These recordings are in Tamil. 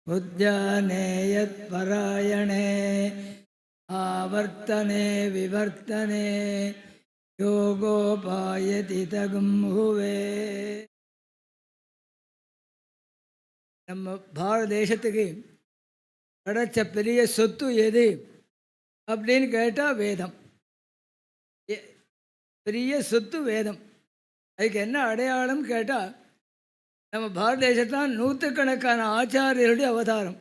उद्याने यत्परायणे आवर्तने विवर्तने योगोपायति तगुम्हुवे. நம்ம பாரத தேசத்துக்கு கிடைச்ச பெரிய சொத்து எது அப்படின்னு கேட்டால் வேதம். பெரிய சொத்து வேதம். அதுக்கு என்ன அடையாளம் கேட்டால், நம்ம பாரத தேசத்தான் நூற்றுக்கணக்கான ஆச்சாரியருடைய அவதாரம்.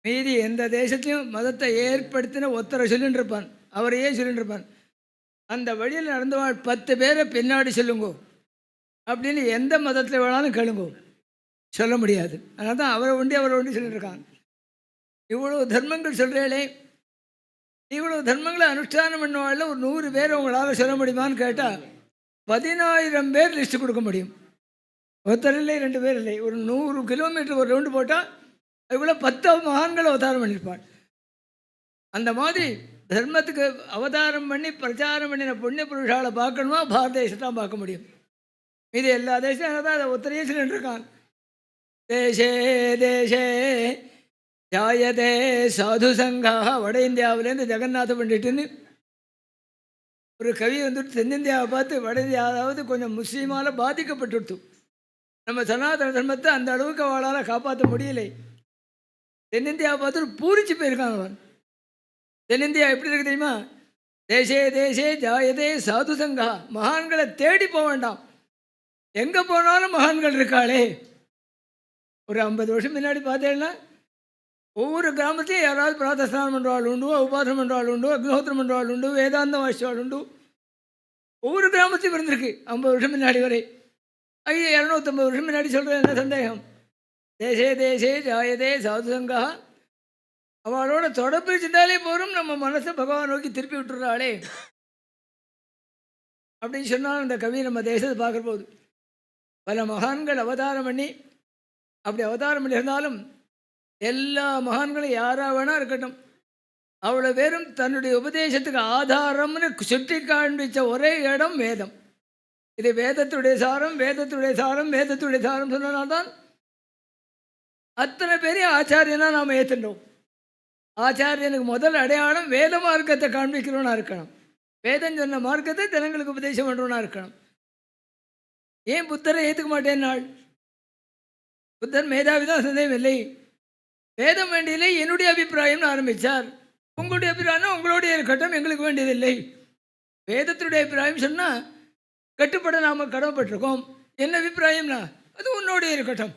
மீதி எந்த தேசத்தையும் மதத்தை ஏற்படுத்தின ஒத்தரை சொல்லிட்டு இருப்பான், அவரையே சொல்லிட்டு இருப்பான். அந்த வழியில் நடந்தவாள் 10 பேரை பின்னாடி சொல்லுங்கோ அப்படின்னு எந்த மதத்தில் வேணாலும் கேளுங்கோ, சொல்ல முடியாது. அதனால தான் அவரை ஒண்டி சொல்லிட்டு இருக்காங்க. இவ்வளோ தர்மங்கள் சொல்கிறீங்களே, இவ்வளோ தர்மங்களை அனுஷ்டானம் பண்ணுவாள் ஒரு 100 பேர் உங்களால் சொல்ல முடியுமான்னு கேட்டால் 10,000 பேர் லிஸ்ட்டு கொடுக்க முடியும். ஒருத்தர் இல்லை, 2 பேர் இல்லை. ஒரு 100 கிலோமீட்டர் ஒரு ரவுண்டு போட்டால் அதுக்குள்ளே 10 மகான்கள் அவதாரம் பண்ணியிருப்பாள். அந்த மாதிரி தர்மத்துக்கு அவதாரம் பண்ணி பிரச்சாரம் பண்ணின புண்ணிய புருஷாலை பார்க்கணுமா, பாரத தேசத்தான் பார்க்க முடியும். இது எல்லா தேசம் தான் அதை ஒத்தரையே சொல்லிட்டு இருக்கான். தேசே தேசே ஜாயதே சாது சங்கா. வட இந்தியாவிலேருந்து ஜெகநாத பண்டிட்டுன்னு ஒரு கவி வந்துட்டு தென்னிந்தியாவை பார்த்து, வட இந்தியாவது கொஞ்சம் முஸ்லீமால் பாதிக்கப்பட்டுடுத்து, நம்ம சனாதன தர்மத்தை அந்த அளவுக்கு அவளால் காப்பாற்ற முடியலை. தென்னிந்தியாவை பார்த்துட்டு பூரிச்சு போயிருக்காங்க அவன். தென்னிந்தியா எப்படி இருக்கு தெரியுமா? தேசே தேசே ஜாயதே சாது சங்கா. மகான்களை தேடி போக வேண்டாம், எங்கே போனாலும் மகான்கள் இருக்காளே. ஒரு 50 வருஷம் முன்னாடி பார்த்தேன்னா ஒவ்வொரு கிராமத்தையும் யாராவது பிரார்த்தஸ்தானம் பண்ணுறாள் உண்டு, உபாசனம் பண்ணுறாள் உண்டு, அக்னிஹோத்திரம் பண்ணுறாள் உண்டு, வேதாந்தம் வாசிச்சாள் உண்டு. ஒவ்வொரு கிராமத்தையும் இருந்திருக்கு 50 வருஷம் முன்னாடி வரை. 250 வருஷம் முன்னாடி சொல்கிறேன், என்ன சந்தேகம்? தேசே தேசே ஜாயதே சாது சங்கா. அவளோட தொடர்பு செஞ்சாலே போகும், நம்ம மனசை பகவான் நோக்கி திருப்பி விட்டுறாளே அப்படின்னு சொன்னால் அந்த கவி நம்ம தேசத்தை பார்க்குற போது பல மகான்கள் அவதாரம் பண்ணி, அப்படி அவதாரம் பண்ணியிருந்தாலும் எல்லா மகான்களும் யாராக வேணா இருக்கட்டும், அவ்வளோ பேரும் தன்னுடைய உபதேசத்துக்கு ஆதாரம்னு சுட்டி காண்பித்த ஒரே இடம் வேதம். இது வேதத்துடைய சாரம், வேதத்துடைய சாரம், வேதத்துடைய சாரம் சொன்னனால்தான் அத்தனை பேரையும் ஆச்சாரியனா நாம் ஏற்றுட்டோம். ஆச்சாரியனுக்கு முதல் அடையாளம் வேத மார்க்கத்தை காண்பிக்கிறவனா இருக்கணும், வேதம் சொன்ன மார்க்கத்தை ஜனங்களுக்கு உபதேசம் பண்ணுறவனா இருக்கணும். ஏன் புத்தரை ஏற்றுக்க மாட்டேன் நாள்? புத்தர் மேதாவிதான், சந்தேகம் இல்லை. வேதம் வேண்டியதில்லை, என்னுடைய அபிப்பிராயம்னு ஆரம்பித்தார். உங்களுடைய அபிப்பிராயம் உங்களுடைய இருக்கட்டும், எங்களுக்கு வேண்டியதில்லை. வேதத்துடைய அபிப்பிராயம் சொன்னால் கட்டுப்பட நாம் கடமைப்பட்டிருக்கோம், என்ன அபிப்பிராயம்னா அது உன்னோடைய இருக்கட்டும்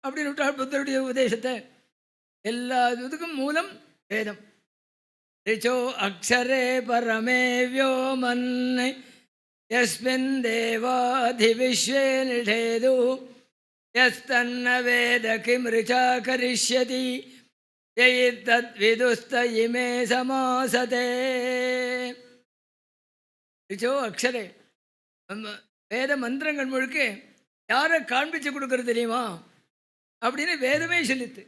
அப்படின்னு விட்டால் புத்தருடைய உபதேசத்தை. எல்லா இதுக்கும் மூலம் வேதம். ரிச்சோ அக்ஷரே பரமே வியோமன் யஸ்மின் தேவாதி விஸ்வே நிஷேது யஸ்தன்ன வேத கிம் ரிச்சா கரிஷ்யதி யத் விதுஸ்த இமே சமாசதே. ரிச்சோ அக்ஷரே, வேத மந்திரங்கள் முழுக்க யாரை காண்பிச்சு கொடுக்கறது தெரியுமா அப்படின்னு வேதமே சொல்லித்து.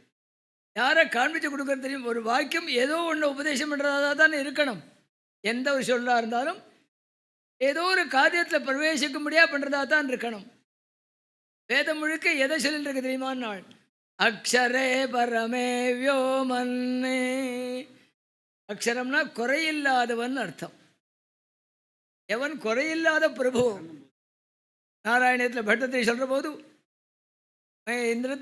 யாரை காண்பிச்சு கொடுக்கறது தெரியும்? ஒரு வாக்கியம் ஏதோ ஒன்று உபதேசம் பண்ணுறதா தான் இருக்கணும். எந்த ஒரு சொல்லா இருந்தாலும் ஏதோ ஒரு காரியத்தில் பிரவேசிக்க முடியா பண்ணுறதா தான் இருக்கணும். வேதம் முழுக்க எதை சொல்லிட்டு இருக்கு தெரியுமா? நாள் அக்ஷரே பரமே வியோமன்னே. அக்ஷரம்னா குறையில்லாதவன் அர்த்தம். எவன் குறையில்லாத பிரபு. நாராயணத்தில் பட்டத்தை சொல்கிற போது இந்திர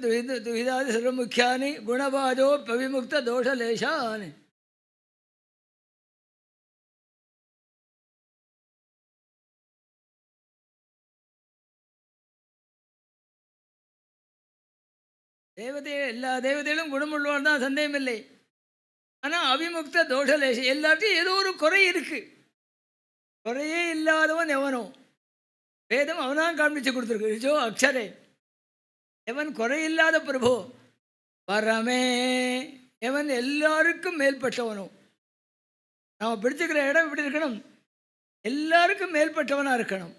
துஹிதாதி சர்வமுக்கியானி குணபாஜோ பவிமுக்த தோஷலேஷானி. எல்லா தேவதைகளும் குணமுள்ளவன் தான், சந்தேகம் இல்லை. ஆனால் அவிமுக்த தோஷலேஷம், எல்லாத்தையும் ஏதோ ஒரு குறை இருக்கு. குறையே இல்லாதவன் எவனோ வேதம் அவனாக காண்பிச்சு கொடுத்துருக்கு. ரிச்சோ அக்ஷரே, எவன் குறையில்லாத பிரபு. பரமே, எவன் எல்லாருக்கும் மேல்பட்டவனோ. நாம் பிடிச்சுக்கிற இடம் எப்படி இருக்கணும்? எல்லாருக்கும் மேல்பட்டவனாக இருக்கணும்.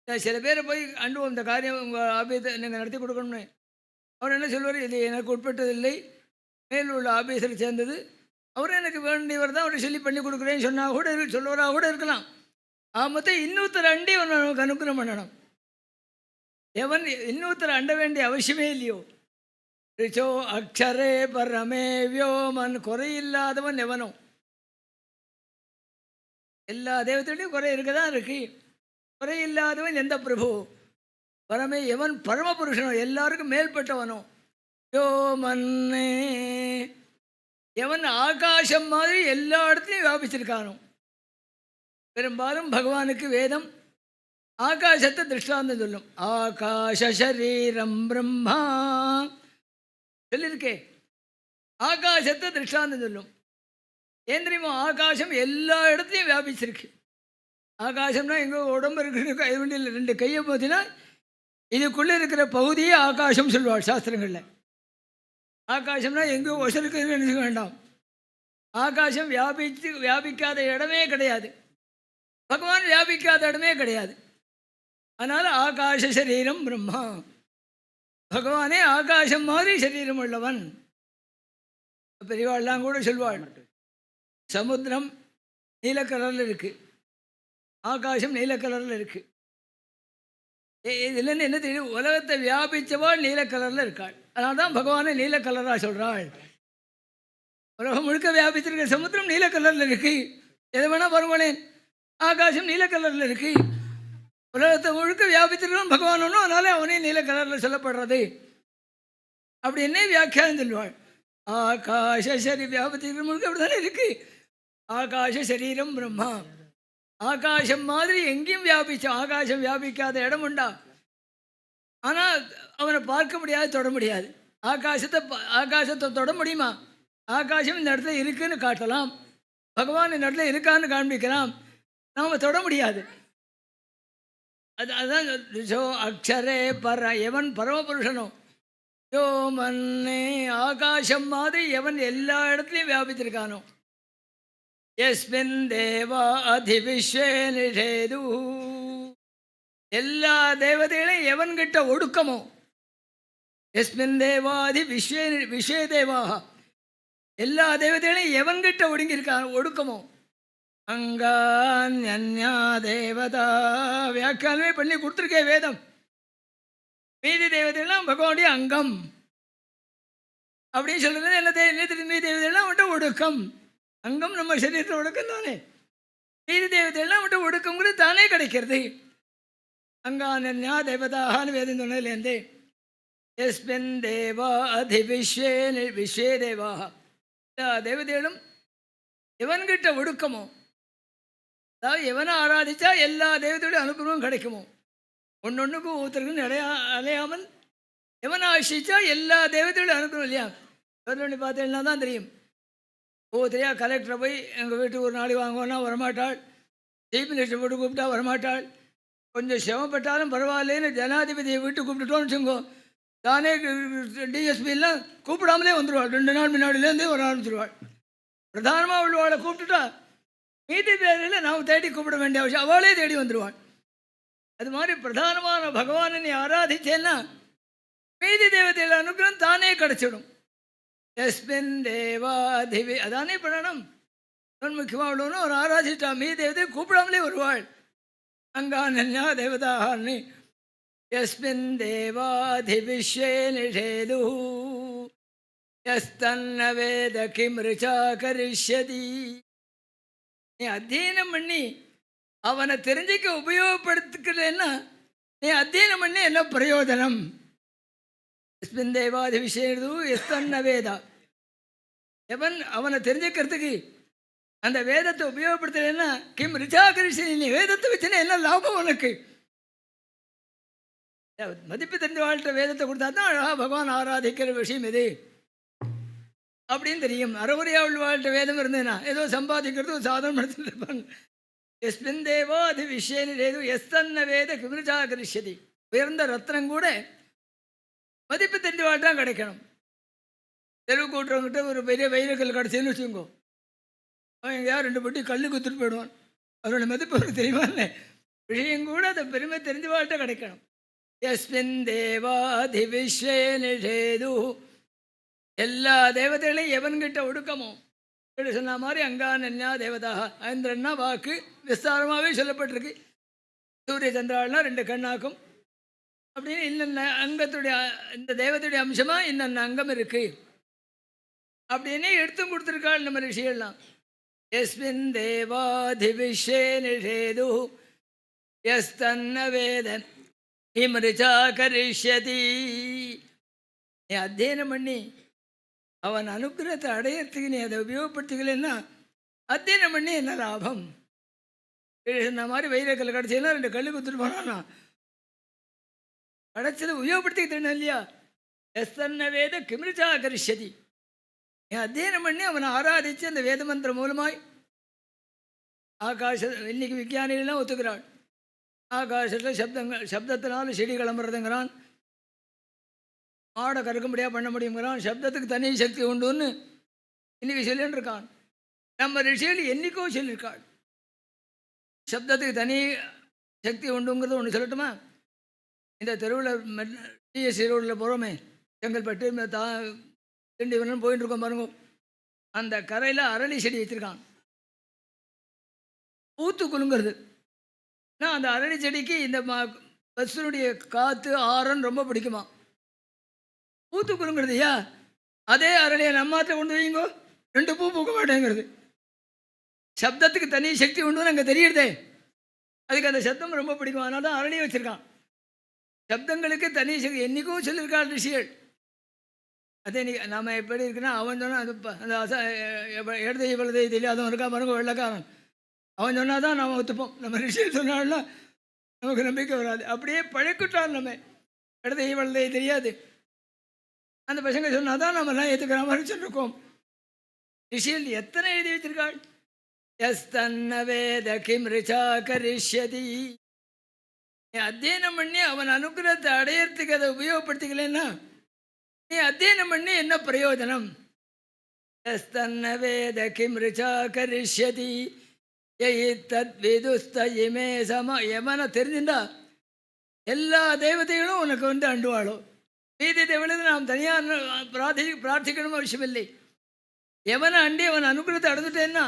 சில பேரை போய் அண்டுவோம், இந்த காரியம் உங்கள் ஆபீஸை நீங்கள் நடத்தி கொடுக்கணும்னு. அவர் என்ன சொல்வார்? இது எனக்கு உட்பட்டதில்லை, மேல் உள்ள ஆபீஸரை சேர்ந்தது, அவர் எனக்கு வேண்டியவர் தான், அவரை சொல்லி பண்ணி கொடுக்குறேன்னு சொன்னால் கூட சொல்லுவராக கூட இருக்கலாம். மொத்தம் இன்னொருத்தர் அண்டி அவன் நமக்கு அனுகிரகம் பண்ணணும். எவன் இன்னொருத்தர் அண்ட வேண்டிய அவசியமே இல்லையோ ரிச்சோ அக்ஷரே பரமே வியோமன், குறையில்லாதவன் எவனோ. எல்லா தேவத்தையும் குறை இருக்கதான் இருக்கு. குறையில்லாதவன் எந்த பிரபு? பரமே எவன் பரமபுருஷனோ, எல்லாருக்கும் மேல்பட்டவனோ. யோமன்னே, எவன் ஆகாசம் மாதிரி எல்லா இடத்துலையும் வியாபிச்சிருக்கானோ. பெரும்பாலும் பகவானுக்கு வேதம் ஆகாசத்தை திருஷ்டாந்தம் சொல்லும். ஆகாஷ சரீரம் பிரம்மா சொல்லியிருக்கே, ஆகாசத்தை திருஷ்டாந்தம் சொல்லும். ஏன் தெரியுமா? ஆகாசம் எல்லா இடத்துலையும் வியாபிச்சிருக்கு. ஆகாசம்னா எங்கள் உடம்பு இருக்கிற கை வண்டியில் 2 கையை பார்த்தீங்கன்னா இதுக்குள்ளே இருக்கிற பகுதியே ஆகாசம் சொல்லுவாள் சாஸ்திரங்களில். ஆகாசம்னா எங்கேயோ ஒசருக்கு நினைக்க வேண்டாம். ஆகாசம் வியாபிக்காத இடமே கிடையாது. பகவான் வியாபிக்காத இடமே கிடையாது. அதனால் ஆகாஷ சரீரம் பிரம்மா, பகவானே ஆகாசம் மாதிரி சரீரம் உள்ளவன். பெரியவாள்லாம் கூட சொல்வாள், சமுத்திரம் நீல கலரில் இருக்குது, ஆகாசம் நீல கலரில் இருக்குது. இதுலேருந்து என்ன தெரியும்? உலகத்தை வியாபித்தவாள் நீல கலரில் இருக்காள். அதனால தான் பகவானை நீல கலராக சொல்கிறாள். உலகம் முழுக்க வியாபித்திருக்கிற சமுத்திரம் நீல கலரில் இருக்குது. எதை வேணால் பாருங்களேன், ஆகாசம் நீல கலரில் இருக்குது. உலகத்தை முழுக்க வியாபித்திருக்கிறோம் பகவான் ஒன்றும், அதனால அவனே நீல கலரில் சொல்லப்படுறது அப்படின்னே வியாக்கியானம் சொல்லுவாள். ஆகாஷ சரி வியாபித்திருக்கிற முழுக்க அப்படி தானே இருக்குது. ஆகாஷ சரீரம் பிரம்மா, ஆகாசம் மாதிரி எங்கேயும் வியாபிச்சோம். ஆகாசம் வியாபிக்காத இடம் உண்டா? ஆனால் அவனை பார்க்க முடியாது, தொட முடியாது. ஆகாசத்தை தொட முடியுமா? ஆகாசம் இந்த இடத்துல இருக்குன்னு காட்டலாம், பகவான் இந்த இடத்துல இருக்கான்னு காண்பிக்கலாம், நாம் தொட முடியாது. அதுதான் அக்ஷரே பர, எவன் பரமபுருஷனோ. யோ மன்னே, ஆகாசம் மாதிரி எவன் எல்லா இடத்துலையும் வியாபித்திருக்கானோ. எஸ்மின் தேவா அதிவிஸ்வே நிஷேது, எல்லா தேவதைகளையும் எவன்கிட்ட ஒடுக்கமோ. எஸ்மின் தேவாதி விஸ்வே தேவாக, எல்லா தேவதைகளையும் எவன்கிட்ட ஒடுங்கியிருக்கான் ஒடுக்கமோ. அங்கா தேவதா, வியாக்கியானமே பண்ணி கொடுத்துருக்கே வேதம். மீதி தேவதைகள்லாம் பகவானுடைய அங்கம் அப்படின்னு சொல்றது. என்ன மீதி தேவதைகள்லாம் அவன்கிட்ட ஒடுக்கம். அங்கம் நம்ம சரீரத்தில் ஒடுக்கம் தானே. மீதி தேவதைகள்லாம் அவன்கிட்ட ஒடுக்கங்கிறது தானே கிடைக்கிறது. அங்கானன்யா தேவதான்னு வேதம் சொன்னதுலேருந்து எஸ்மின் தேவா அதி விஸ்வே தேவாக, எல்லா தேவதைகளும் எவன்கிட்ட ஒடுக்கமோ, அதாவது எவனை ஆராதிச்சா எல்லா தேவதையோட அனுகிரகம் கிடைக்குமோ. ஒன்னொன்றுக்கும் ஒருத்தருக்குன்னு அலையாமல் எவனை ஆசிச்சா எல்லா தேவதையோட அனுகிரகம் இல்லையா. பண்ணி பார்த்தேன்னா தான் தெரியும். ஒவ்வொருத்தரையா கலெக்டரை போய் எங்கள் வீட்டுக்கு ஒரு நாளைக்கு வாங்குவோன்னா வரமாட்டாள், சீஃப் மினிஸ்டர் போட்டு கூப்பிட்டா வரமாட்டாள். கொஞ்சம் சிரமப்பட்டாலும் பரவாயில்லைன்னு ஜனாதிபதியை வீட்டுக்கு கூப்பிட்டுட்டோன்னு வச்சுங்கோ, தானே டிஎஸ்பிலாம் கூப்பிடாமலே வந்துடுவாள். 2 நாள் முன்னாடியிலேருந்தே வர ஆரம்பிச்சிடுவாள். பிரதானமாக உள்ளவாளை கூப்பிட்டுட்டா மீதி பேரில் நாம் தேடி கூப்பிட வேண்டிய அவசியம், அவளே தேடி வந்துடுவாள். அது மாதிரி பிரதானமான பகவானை நீ ஆராதிச்சேன்னா மீதி தேவதையில் அனுகிரகம் தானே கிடச்சிடும். எஸ்மின் தேவாதிவி, அதானே பண்ணணும். முக்கியமாக உள்ளவனும் ஒரு ஆராதிச்சிட்டா மீதி தேவதையை கூப்பிடாமலே வருவாள். அங்கானன்யா தேவதான்னு எஸ்மின் தேவாதி விஸ்வே நிஷேது எஸ்தன்ன வேத கிம் ரிச்சா கரிஷ்யதி. நீ அத்தியனம் பண்ணி அவனை தெரிஞ்சிக்க உபயோகப்படுத்திக்கலன்னா நீ அத்தியனம் பண்ணி என்ன பிரயோஜனம்? எஸ்மின் தேவாதி விஷயது எஸ்தன்ன வேதா, எவன் அவனை தெரிஞ்சுக்கிறதுக்கு அந்த வேதத்தை உபயோகப்படுத்தலைன்னா கிம் ரிச்சா கரிஷ்யதி, நீ வேதத்தை வச்சுன்னா என்ன லாபம் உனக்கு? மதிப்பு தெரிஞ்ச வாழ்க்கை வேதத்தை கொடுத்தா தான் அழகா பகவான் ஆராதிக்கிற விஷயம் இது அப்படின்னு தெரியும். அறவுரையா உள்ள வாழ்க்கை வேதம் இருந்ததுன்னா ஏதோ சம்பாதிக்கிறது ஒரு சாதனம் நடத்திட்டு இருப்பாங்க. எஸ்மின் தேவோ அது விஷயம் ஏதோ எஸ்தன்ன வேத கிமிருச்சா கரிஷ்யதி. உயர்ந்த ரத்னம் கூட மதிப்பு தெரிஞ்ச வாழ்க்கை தான் கிடைக்கணும். தெருவு கூட்டுறவங்கிட்ட ஒரு பெரிய வைரக்கல் கிடச்சின்னு வச்சுக்கோ, அவன் எங்கேயா 2 பட்டி கல் குத்துட்டு போயிடுவான். அவரோட மதிப்பு அவருக்கு தெரியுமா இல்லை? விஷயம் கூட அதை பெருமை தெரிஞ்ச வாழ்க்கை கிடைக்கணும். எஸ்மின் தேவாதி விஸ்வே நிஷேது, எல்லா தேவதைகளையும் எவன்கிட்ட ஒடுக்கமோ சொன்ன மாதிரி அங்கானன்யா தேவதாக. ஐந்திரன்னா வாக்கு விஸ்தாரமாகவே சொல்லப்பட்டிருக்கு. சூரிய சந்திராள்னா 2 கண்ணாக்கும், அப்படின்னு இன்னென்ன அங்கத்துடைய இந்த தெய்வத்துடைய அம்சமாக இன்னென்ன அங்கம் இருக்குது அப்படின்னு எடுத்தும் கொடுத்துருக்காள் நம்ம ரிஷிகள்லாம். எஸ்மின் தேவாதிவிஷே நிஷேது எஸ்தன்ன வேதன் இம்ரிச்சா கரிஷ்யதி. நீ அத்தியனம் பண்ணி அவன் அனுகிரகத்தை அடையறதுக்கு நீ அதை உபயோகப்படுத்திக்கலன்னா அத்தியனம் பண்ணி என்ன லாபம்? இந்த மாதிரி வைரக்கல் கிடச்சதுன்னா 2 கல் குத்துட்டு போனான்னா கிடச்சதை உபயோகப்படுத்திக்கிட்டேன் இல்லையா? எஸ்தன்ன வேத கிமிரிச்சா கரிஷ்யதி. நீ அத்தியனம் பண்ணி அவனை ஆராதித்து அந்த வேத மந்திரம் மூலமாய் ஆகாச இன்னைக்கு விஞ்ஞானிகள்லாம் ஒத்துக்கிறாள். ஆகாசத்தில் சப்தத்தினால செடி கிளம்புறதுங்கிறான், மாடை கறக்க முடியாது பண்ண முடியுங்கிறான், சப்தத்துக்கு தனி சக்தி உண்டுன்னு இன்றைக்கி சொல்லின்னு இருக்கான். நம்ம ரிஷிகள் என்றைக்கோ சொல்லியிருக்காள் சப்தத்துக்கு தனி சக்தி உண்டுங்கிறது. ஒன்று சொல்லட்டுமா? இந்த தெருவில் டிஎஸ்சி ரோடில் போகிறோமே, செங்கல்பட்டு திண்டிவனம் போயின்னு இருக்கோம் பாருங்க, அந்த கரையில் அரளி செடி வச்சுருக்கான். பூத்து குலுங்கிறது. நான் அந்த அரளி செடிக்கு இந்த பஸ்ஸுடைய காற்று ஆரன் ரொம்ப பிடிக்குமா. பூத்து குலுங்கிறது. ஐயா அதே அரளியை நம்மாத்தில் கொண்டு வைங்கோ 2 பூ பூக்க மாட்டேங்கிறது. சப்தத்துக்கு தனி சக்தி உண்டுன்னு அங்கே தெரியுறதே, அதுக்கு அந்த சப்தம் ரொம்ப பிடிக்கும். அதனால தான் அரளியை வச்சுருக்கான். சப்தங்களுக்கு தனி சக்தி என்றைக்கும் சொல்லியிருக்காள் ரிஷிகள். அதே நீ நாம் எப்படி இருக்குன்னா அவன் சொன்னால் அது அந்த இடது இவ்வளவு தெரியாதவன் இருக்கா பாருங்க, வெள்ளக்காரன், அவன் சொன்னால் தான் நாம் ஒத்துப்போம். நம்ம ரிஷிகள் சொன்னால்னா நமக்கு நம்பிக்கை வராது. அப்படியே பழக்கிட்டால் நம்ம இடது இவ்வளவு தெரியாது, அந்த பசங்க சொன்னால் தான் நம்மலாம் ஏற்றுக்கிற மாதிரி சொல்லிருக்கோம். ரிஷிகள் எத்தனை எழுதி வச்சிருக்காள்? எஸ்தன்ன வேத கிம் ரிச்சா கரிஷ்யதி. நீ அத்தியனம் பண்ணி அவன் அனுகிரகத்தை அடையறதுக்கு அதை உபயோகப்படுத்திக்கலன்னா நீ அத்தியனம் பண்ணி என்ன பிரயோஜனம்? எஸ்தன்ன வேத கிம் ரிச்சா கரிஷ்யதி தத் விதுஸ்த இமே சம. எமனை தெரிஞ்சுட்டா எல்லா தெய்வத்தைகளும் உனக்கு அண்டுவாளோ. மீதி தேவனது நாம் தனியாக பிரார்த்திக்கணும் அவசியமில்லை. எவனை அண்டி அவன் அனுகிரகத்தை அடைஞ்சிட்டேன்னா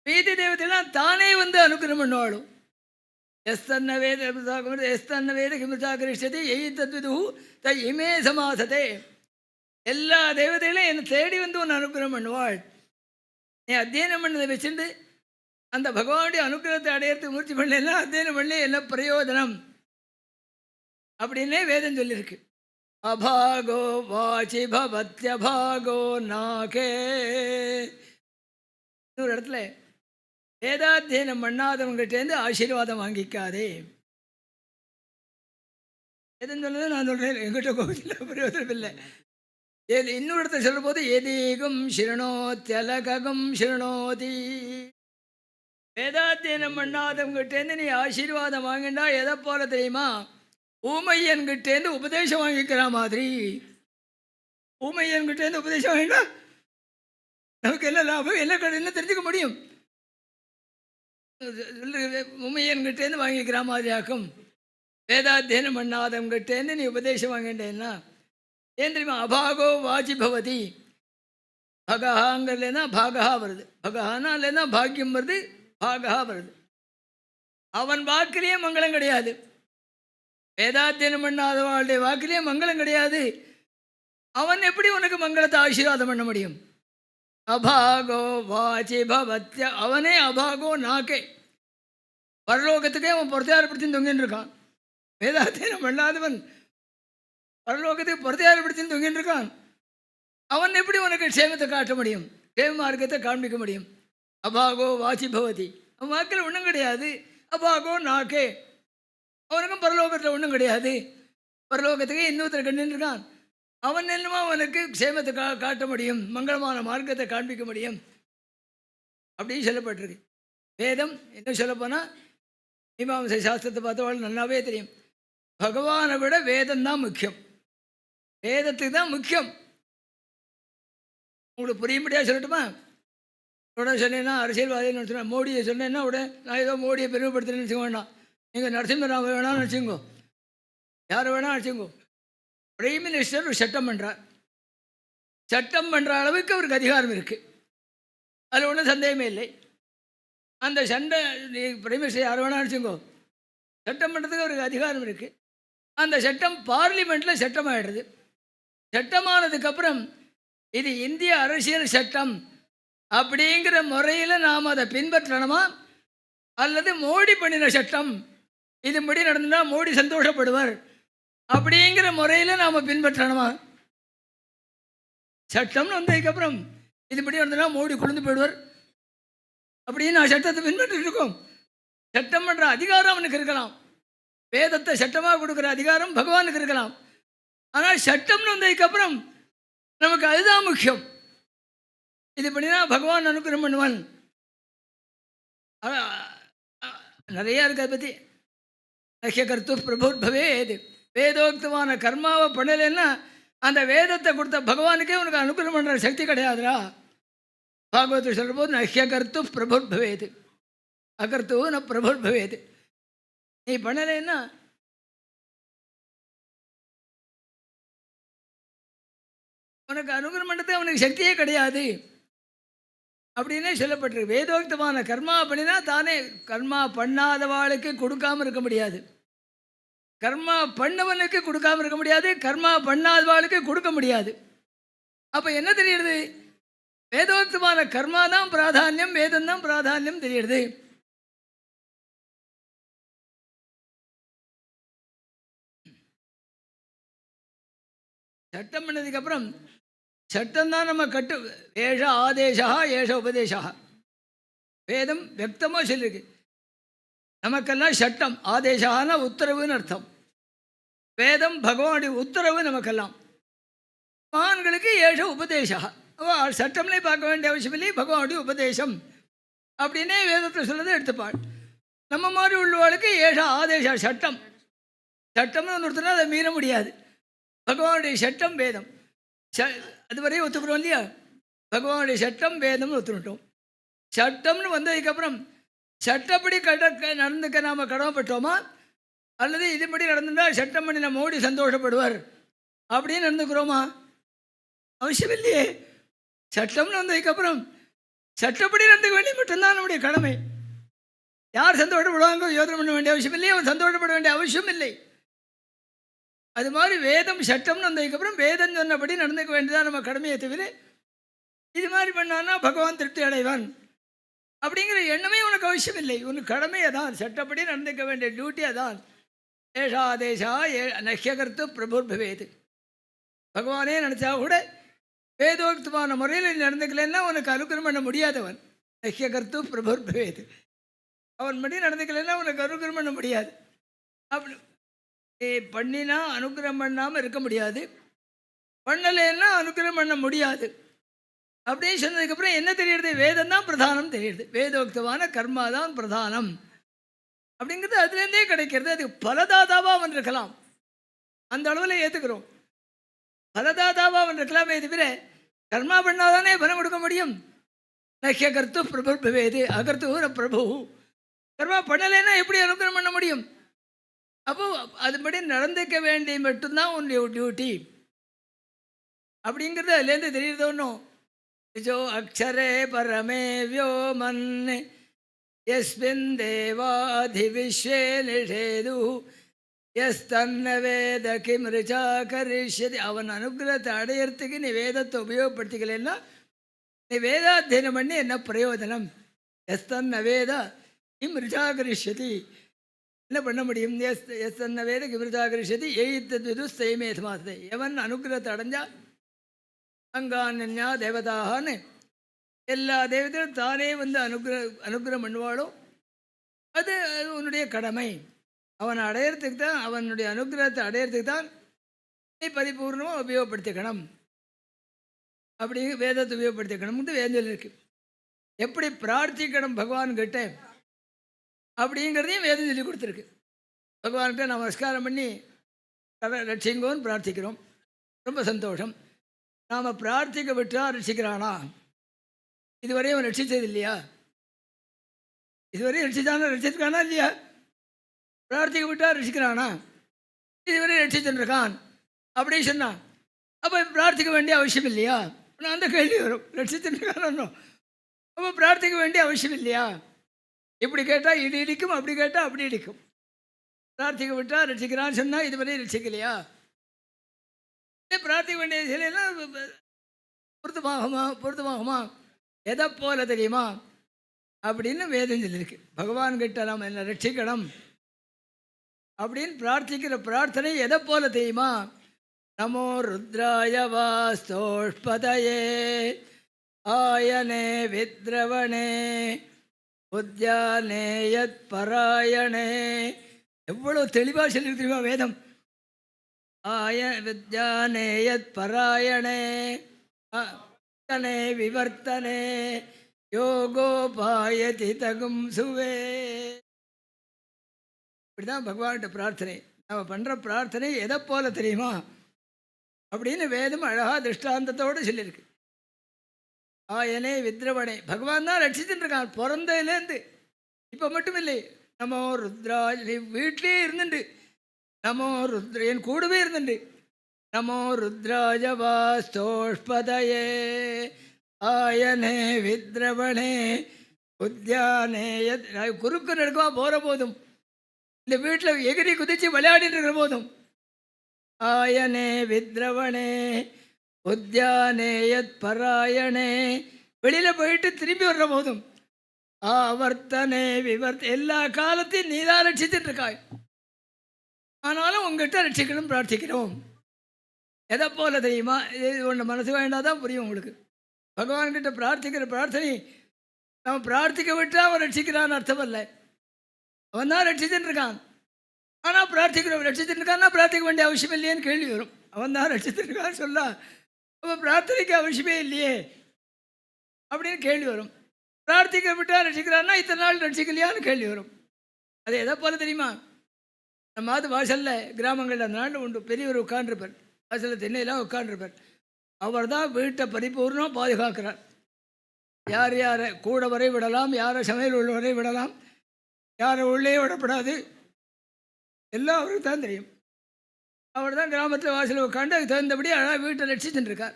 மீதி தேவத்தையெல்லாம் தானே அனுகிரகம் பண்ணுவாளும். எஸ்தன்ன வேத கிமிர்ச்சா கரிஷ்யதி தத்விது த இமே சமாசதே. எல்லா தேவதைகளும் என்னை தேடி உன் அனுகிரகம் பண்ணுவாள். நீ அத்தியனம் பண்ணதை வச்சுட்டு அந்த பகவானுடைய அனுகிரகத்தை அடையிறதுக்கு முயற்சி பண்ணலன்னா அத்தியனம் பண்ணி என்ன பிரயோஜனம் அப்படின்னே வேதம் சொல்லியிருக்கு. அபாகோ வாச்சி பவத்யபாகோ நாகே. இன்னொரு இடத்துல வேதாத்தியனம் பண்ணாதவங்கிட்டேருந்து ஆசீர்வாதம் வாங்கிக்காதே. எதுன்னு சொல்லுறது நான் சொல்கிறேன், எங்கிட்ட கோவில் பிரயோஜனம் இல்லை. இன்னொரு இடத்துல சொல்லும் போது எதீகம் சிரணோத்தியலகம் சிரணோதி. வேதாத்தியனம் பண்ணாதவங்கிட்டேருந்து நீ ஆசீர்வாதம் வாங்கிண்டா எதை போல தெரியுமா? ஊமையன்கிட்டேருந்து உபதேசம் வாங்கிக்கிற மாதிரி. ஊமையன்கிட்டேருந்து உபதேசம் வாங்கினா நமக்கு என்ன லாபம், என்ன தெரிஞ்சுக்க முடியும்? ஊமையன்கிட்டேருந்து வாங்கிக்கிற மாதிரி ஆக்கும். வேதாத்தியனம் பண்ணாதவங்கிட்டேருந்து நீ உபதேசம் வாங்கிட்டேன்னா ஏன் தெரியுமா? அபாகோ வாச்சி பவதி. பகஹாங்கிறதுனா பாகா வருது, பகஹானா இல்லைன்னா பாக்கியம் வருது, பாகா வருது. அவன் வாக்கிலேயே மங்களம் கிடையாது. வேதாத்தியனம் பண்ணாதவாளுடைய வாக்கிலேயே மங்களம் கிடையாது. அவன் எப்படி உனக்கு மங்களத்தை ஆசீர்வாதம் பண்ண முடியும்? அபாகோ வாச்சி பவத்ய. அவனே அபாகோ நாக்கே. பரலோகத்துக்கே அவன் பொறுத்தையாரப்படுத்தின்னு தொங்கின்னு இருக்கான். வேதாத்தியனம் பண்ணாதவன் பரலோகத்துக்கு பொறுத்தையாரப்படுத்தின்னு தொங்கின்னு இருக்கான். அவன் எப்படி உனக்கு க்ஷேமத்தை காட்ட முடியும், க்ஷேம மார்க்கத்தை காண்பிக்க முடியும்? அபாகோ வாச்சி பவதி. அவன் வாக்கில் ஒன்றும் கிடையாது. அபாகோ நாக்கே. அவனுக்கும் பரலோகத்தில் ஒன்றும் கிடையாது. பரலோகத்துக்கு இன்னொருத்தர் கண்டுன்னு இருக்கான். அவன் என்னமா அவனுக்கு க்ஷேமத்தை காட்ட முடியும், மங்களமான மார்க்கத்தை காண்பிக்க முடியும் அப்படின்னு சொல்லப்பட்டிருக்கு. வேதம் இன்னும் சொல்லப்போனால் மீமாம்சை சாஸ்திரத்தை பார்த்தவள் நல்லாவே தெரியும். பகவானை விட வேதம்தான் முக்கியம், வேதத்துக்கு தான் முக்கியம். உங்களுக்கு புரியும்படியாக சொல்லட்டுமா? உடனே சொன்னேன்னா அரசியல்வாதின்னு சொன்னேன், மோடியை சொன்னேன்னா உடனே நான் ஏதோ மோடியை பெருமைப்படுத்துறேன்னு வச்சுக்க வேண்டாம். நீங்கள் நரசிம்மராவ் வேணாம்னு வச்சுக்கோ, யாரை வேணாம் வச்சுக்கோ. பிரைம் மினிஸ்டர் ஒரு சட்டம் பண்ணுறார். சட்டம் பண்ணுற அளவுக்கு அவருக்கு அதிகாரம் இருக்குது, அதில் ஒன்றும் சந்தேகமே இல்லை. அந்த சண்டை பிரைம் மினிஸ்டர் யாரை வேணாம் வச்சுக்கோ, சட்டம் பண்ணுறதுக்கு அவருக்கு அதிகாரம் இருக்குது. அந்த சட்டம் பார்லிமெண்ட்டில் சட்டமாயிடுது. சட்டமானதுக்கப்புறம் இது இந்திய அரசியல் சட்டம் அப்படிங்கிற முறையில் நாம் அதை பின்பற்றணுமா, அல்லது மோடி பண்ணின சட்டம் இதுபடி நடந்தால் மோடி சந்தோஷப்படுவார் அப்படிங்கிற முறையில் நாம் பின்பற்றணுமா? சட்டம்னு வந்ததுக்கப்புறம் இதுபடி நடந்ததுன்னா மோடி குளிர்ந்து போயிடுவார் அப்படின்னு நான் சட்டத்தை பின்பற்றிட்டு இருக்கோம். சட்டம் பண்ணுற அதிகாரம் அவனுக்கு இருக்கலாம், வேதத்தை சட்டமாக கொடுக்குற அதிகாரம் பகவானுக்கு இருக்கலாம். ஆனால் சட்டம்னு வந்ததுக்கப்புறம் நமக்கு அதுதான் முக்கியம். இது பண்ணினா பகவான் அனுகிரகம் பண்ணுவான். நிறையா இருக்கு அதை பற்றி. நஹ்ய கர்த்து பிரபுர்பவேத், வேதோக்தமான கர்மாவை பண்ணலைன்னா அந்த வேதத்தை கொடுத்த பகவானுக்கே உனக்கு அனுகிரகம் பண்ணுற சக்தி கிடையாதுரா. பாகவத்து சொல்கிற போது நஹ்ய கர்த்து பிரபுர்பவேத், அகர்த்து ந பிரபுர்பவேத். நீ பண்ணலைன்னா உனக்கு அனுகிரகம் பண்ணுறது அவனுக்கு சக்தியே கிடையாது அப்படின்னே சொல்லப்பட்டிருக்கு. வேதோக்தமான கர்மா பண்ணினா தானே கர்மா பண்ணாதவாளுக்கு கொடுக்காமல் இருக்க முடியாது, கர்மா பண்ணவனுக்கு கொடுக்காமல் இருக்க முடியாது, கர்மா பண்ணாதவாளுக்கு கொடுக்க முடியாது. அப்போ என்ன தெரியுது? வேதோக்தமான கர்மா தான் பிராதானியம், வேதம் தான் பிராதானியம் தெரியுது. சட்டம் பண்ணதுக்கப்புறம் சட்டம் தான் நம்ம கட்டு. ஏஷ ஆதேசா ஏஷ உபதேசா, வேதம் வியக்தமாக சொல்லியிருக்கு. நமக்கெல்லாம் சட்டம் ஆதேசான உத்தரவுன்னு அர்த்தம். வேதம் பகவானுடைய உத்தரவு நமக்கெல்லாம். மகான்களுக்கு ஏஷ உபதேசா, சட்டம்லே பார்க்க வேண்டிய அவசியம் இல்லை, பகவானுடைய உபதேசம் அப்படின்னே வேதத்தில் சொல்றதை எடுத்துப்பாள். நம்ம மாதிரி உள்ளவாளுக்கு ஏஷ ஆதேசா, சட்டம். சட்டம்னு ஒன்று ஒருத்தனா அதை மீற முடியாது. பகவானுடைய சட்டம் வேதம், அதுவரையும் ஒத்துக்கிறோம் இல்லையா? பகவானுடைய சட்டம் வேதம்னு ஒத்துக்கிட்டோம். சட்டம்னு வந்ததுக்கப்புறம் சட்டப்படி நடந்துக்க நாம் கடமைப்பட்டோமா, அல்லது இதுபடி நடந்துட்டால் சட்டம் பண்ணி நம்ம மோடி சந்தோஷப்படுவார் அப்படின்னு நடந்துக்கிறோமா? அவசியம் இல்லையே. சட்டம்னு வந்ததுக்கப்புறம் சட்டப்படி நடந்துக்க வேண்டிய மட்டும்தான் நம்முடைய கடமை. யார் சந்தோஷப்படுவாங்க யோசனை பண்ண வேண்டிய அவசியம் இல்லை, அவன் சந்தோஷப்பட வேண்டிய அவசியம் இல்லை. அது மாதிரி வேதம் சட்டம்னு வந்ததுக்கப்புறம் வேதம் சொன்னபடி நடந்துக்க வேண்டியதான் நம்ம கடமையை தவிர இது மாதிரி பண்ணான்னா பகவான் திருப்தி அடைவான் அப்படிங்கிற எண்ணமே உனக்கு அவசியம் இல்லை. உனக்கு கடமையை தான், சட்டப்படி நடந்துக்க வேண்டிய டியூட்டியை தான். ஏஷாதேஷா நஹ்யகர்த்து பிரபுர்பவேத். பகவானே நினச்சா கூட வேதோக்தமான முறையில் நடந்துக்கலன்னா உனக்கு அனுகிரகம் பண்ண முடியாதவன். நஹ்யகர்த்து பிரபுர்பவேத், அவன் படி நடந்துக்கலன்னா உனக்கு அனுகிரகம் பண்ண முடியாது. அப்படி பண்ணினா அனுகிரகம் பண்ணாமல் இருக்க முடியாது, பண்ணலைன்னா அனுகிரகம் பண்ண முடியாது அப்படின்னு சொன்னதுக்கப்புறம் என்ன தெரியுது? வேதம் தான் பிரதானம் தெரியுது. வேதோக்தமான கர்மா தான் பிரதானம் அப்படிங்கிறது அதுலேருந்தே கிடைக்கிறது. அது பலதாதாவாக வந்திருக்கலாம், அந்த அளவில் ஏற்றுக்கிறோம். பலதாதாவாக வந்திருக்கலாமே தவிர கர்மா பண்ணாதானே பலம் கொடுக்க முடியும். நஹ்ய கர்த்து பிரபுர்பவேத் அகர்த்து பிரபு. கர்மா பண்ணலைன்னா எப்படி அனுகிரகம் பண்ண முடியும்? அப்போ அதுபடி நடந்துக்க வேண்டிய மட்டும்தான் உன்னுடைய டியூட்டி அப்படிங்கிறது அதுலேருந்து தெரியுது. ஒன்றும் ஜோ அக்ஷரே பரமே வியோமன் யஸ்மின் தேவாதி விஸ்வே நிஷேது எஸ் தன்ன வேத கிம் ரிச்சா கரிஷ்யதி. அவன் அனுகிரகத்தை அடையிறதுக்கு நீ வேதத்தை உபயோகப்படுத்திக்கலன்னா நீ வேதாத்தியனம் பண்ணி என்ன பிரயோஜனம்? எஸ் தன்ன வேத கிம் ரிச்சா கரிஷ்யதி, என்ன பண்ண முடியும்? எஸ் தன்ன வேத கிம் ரிச்சா கரிஷ்யதி எய்து ஸ்தைமேதமாசதை. எவன் அனுகிரகத்தை அடைஞ்சா அங்கான்யா தேவதான்னு எல்லா தேவதையும் தானே வந்து அனுகிரகம் பண்ணுவாளோ அது உன்னுடைய கடமை. அவனை அடையிறதுக்கு தான், அவனுடைய அனுகிரகத்தை அடையிறதுக்கு தான் நீ பரிபூர்ணமாக உபயோகப்படுத்திக்கணும். அப்படி வேதத்தை உபயோகப்படுத்திக்கணும்னு வேதத்தில் இருக்கு. எப்படி பிரார்த்திக்கணும் பகவான் கிட்ட அப்படிங்கிறதையும் வேதம் சொல்லி கொடுத்துருக்கு. பகவான்கிட்ட நமஸ்காரம் பண்ணி ரட்சிங்கோன்னு பிரார்த்திக்கிறோம், ரொம்ப சந்தோஷம். நாம் பிரார்த்திக்க விட்டால் ரட்சிக்கிறானா? இதுவரையும் அவன் ரட்சித்தது இல்லையா? இதுவரையும் ரட்சித்தானா? ரட்சித்துக்கானா இல்லையா? பிரார்த்திக்க விட்டால் ரட்சிக்கிறானா? இதுவரையும் ரட்சிச்சுருக்கான் அப்படின்னு சொன்னான். அப்போ பிரார்த்திக்க வேண்டிய அவசியம் இல்லையா? நான் அந்த கேள்வி வரும், ரட்சிச்சுருக்கானோ அப்போ பிரார்த்திக்க வேண்டிய அவசியம் இல்லையா? இப்படி கேட்டால் இடி இடிக்கும், அப்படி கேட்டால் அப்படி இடிக்கும். பிரார்த்திக்க விட்டா ரட்சிக்கிறான்னு சொன்னால் இதுவரை ரட்சிக்கலையா? பிரார்த்திக்க வேண்டிய சிலையெல்லாம் பொருத்தமாகுமா பொருத்தமாகுமா? எதை போல தெரியுமா அப்படின்னு வேதம் சொல்லியிருக்கு. பகவான் கிட்ட நாம் என்ன ரட்சிக்கணும் அப்படின்னு பிரார்த்திக்கிற பிரார்த்தனை எதை போல தெரியுமா? நமோ ருத்ராய வாஸ்தோஷ்பதயே ஆயனே வித்ரவணே உத்யானே யத் பராயணே. எவ்வளோ தெளிவாக சொல்லியிருக்கிறீமா வேதம். ஆய வித்யானே யத் பராயணே விவர்த்தனே யோகோபாயதி தகும் சுவே. இப்படிதான் பகவான்கிட்ட பிரார்த்தனை. நம்ம பண்ணுற பிரார்த்தனை எதை போல தெரியுமா அப்படின்னு வேதம் அழகாக திருஷ்டாந்தத்தோடு சொல்லியிருக்கு. ஆயனே வித்ரவனே, பகவான் தான் ரட்சிச்சுட்டு இருக்கான் பிறந்ததுலேருந்து. இப்போ மட்டும் இல்லை, நம்ம ருத்ரா நீ வீட்லேயே இருந்துட்டு நமோ ருத்ர என் கூடவே இருந்துட்டு நமோ ருத்ராஜ வாஸ்தோஷ்பதயே ஆயனே வித்ரவணே உத்யானே. குறுக்கு நடுக்கவா போகிற போதும், இந்த வீட்டில் எகிரி குதித்து விளையாடிட்டு இருக்கிற போதும், ஆயனே வித்ரவணே உத்யானே யத் பராயணே, வெளியில் போயிட்டு திரும்பி வர்ற போதும், ஆவர்த்தனே எல்லா காலத்தையும் நீதான் ரட்சிச்சுட்டு இருக்காய். ஆனாலும் உங்ககிட்ட ரட்சிக்கணும் பிரார்த்திக்கிறோம். எதை போல தெரியுமா? இது ஒன்று மனசு வேண்டாதான் புரியும் உங்களுக்கு. பகவான்கிட்ட பிரார்த்திக்கிற பிரார்த்தனை நம்ம பிரார்த்திக்க விட்டால் அவன் ரட்சிக்கிறான்னு அர்த்தம் இல்லை. அவன் தான் ரட்சிச்சுட்டு இருக்கான். ஆனால் பிரார்த்திக்கிறோம் ரட்சிச்சுட்டு இருக்கான்னா பிரார்த்திக்க வேண்டிய அவசியம் இல்லையேன்னு கேள்வி வரும். அவன் தான் ரட்சிச்சுட்டு இருக்கான்னு சொல்ல அவன் பிரார்த்தனைக்கு அவசியமே இல்லையே அப்படின்னு கேள்வி வரும். பிரார்த்திக்க விட்டால் ரட்சிக்கிறான்னா இத்தனை நாள் ரட்சிக்கலையான்னு கேள்வி வரும். அது எதை போல தெரியுமா? நம்ம அது வாசலில் கிராமங்களில் அந்த நாளில் உண்டு, பெரியவர் உட்காண்டிருப்பார், வாசலில் திண்ணையெல்லாம் உட்காண்டிருப்பார். அவர் தான் வீட்டை பரிபூர்ணமாக பாதுகாக்கிறார். யார் யாரை கூட வரை விடலாம், யாரை சமையல் உள்ள வரை விடலாம், யாரை உள்ளே விடப்படாது, எல்லாம் அவருக்கு தான் தெரியும். அவர் தான் கிராமத்தில் வாசலில் உட்காந்து அதுக்கு தகுந்தபடி அழகாக வீட்டை ரட்சிச்சுட்டு இருக்கார்,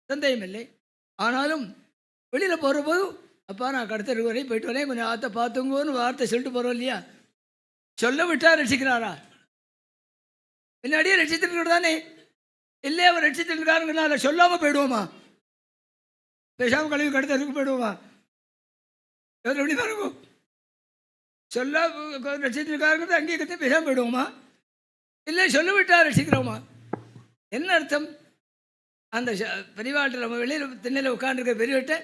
சந்தேகம் இல்லை. ஆனாலும் வெளியில் போகிற போது, அப்பா நான் கடத்தருக்கு வரை போயிட்டு வரேன், கொஞ்சம் ஆற்ற பார்த்துங்கன்னு வார்த்தை சொல்லிட்டு போகிறோம் இல்லையா? சொல்ல விட்டா ரட்சிக்கிறாரா? பின்னாடியே ரட்சித்துட்டு தானே. இல்லை அவர் ரட்சித்துட்டு இருக்காருங்கனால சொல்லாமல் போயிடுவோமா? பேசாமல் கழுவி கடத்தருக்கு போயிடுவோமா? எப்படி பாருங்க, சொல்ல ரட்சித்திருக்காருங்கிறது அங்கீகரித்து பேசாமல் போயிடுவோமா? இல்லை சொல்ல விட்டா ரட்சிக்கிறோமா? என்ன அர்த்தம்? அந்த பெரியவாட்டில் நம்ம வெளியில் திண்ணையில் உட்காந்துருக்க பெரியவட்ட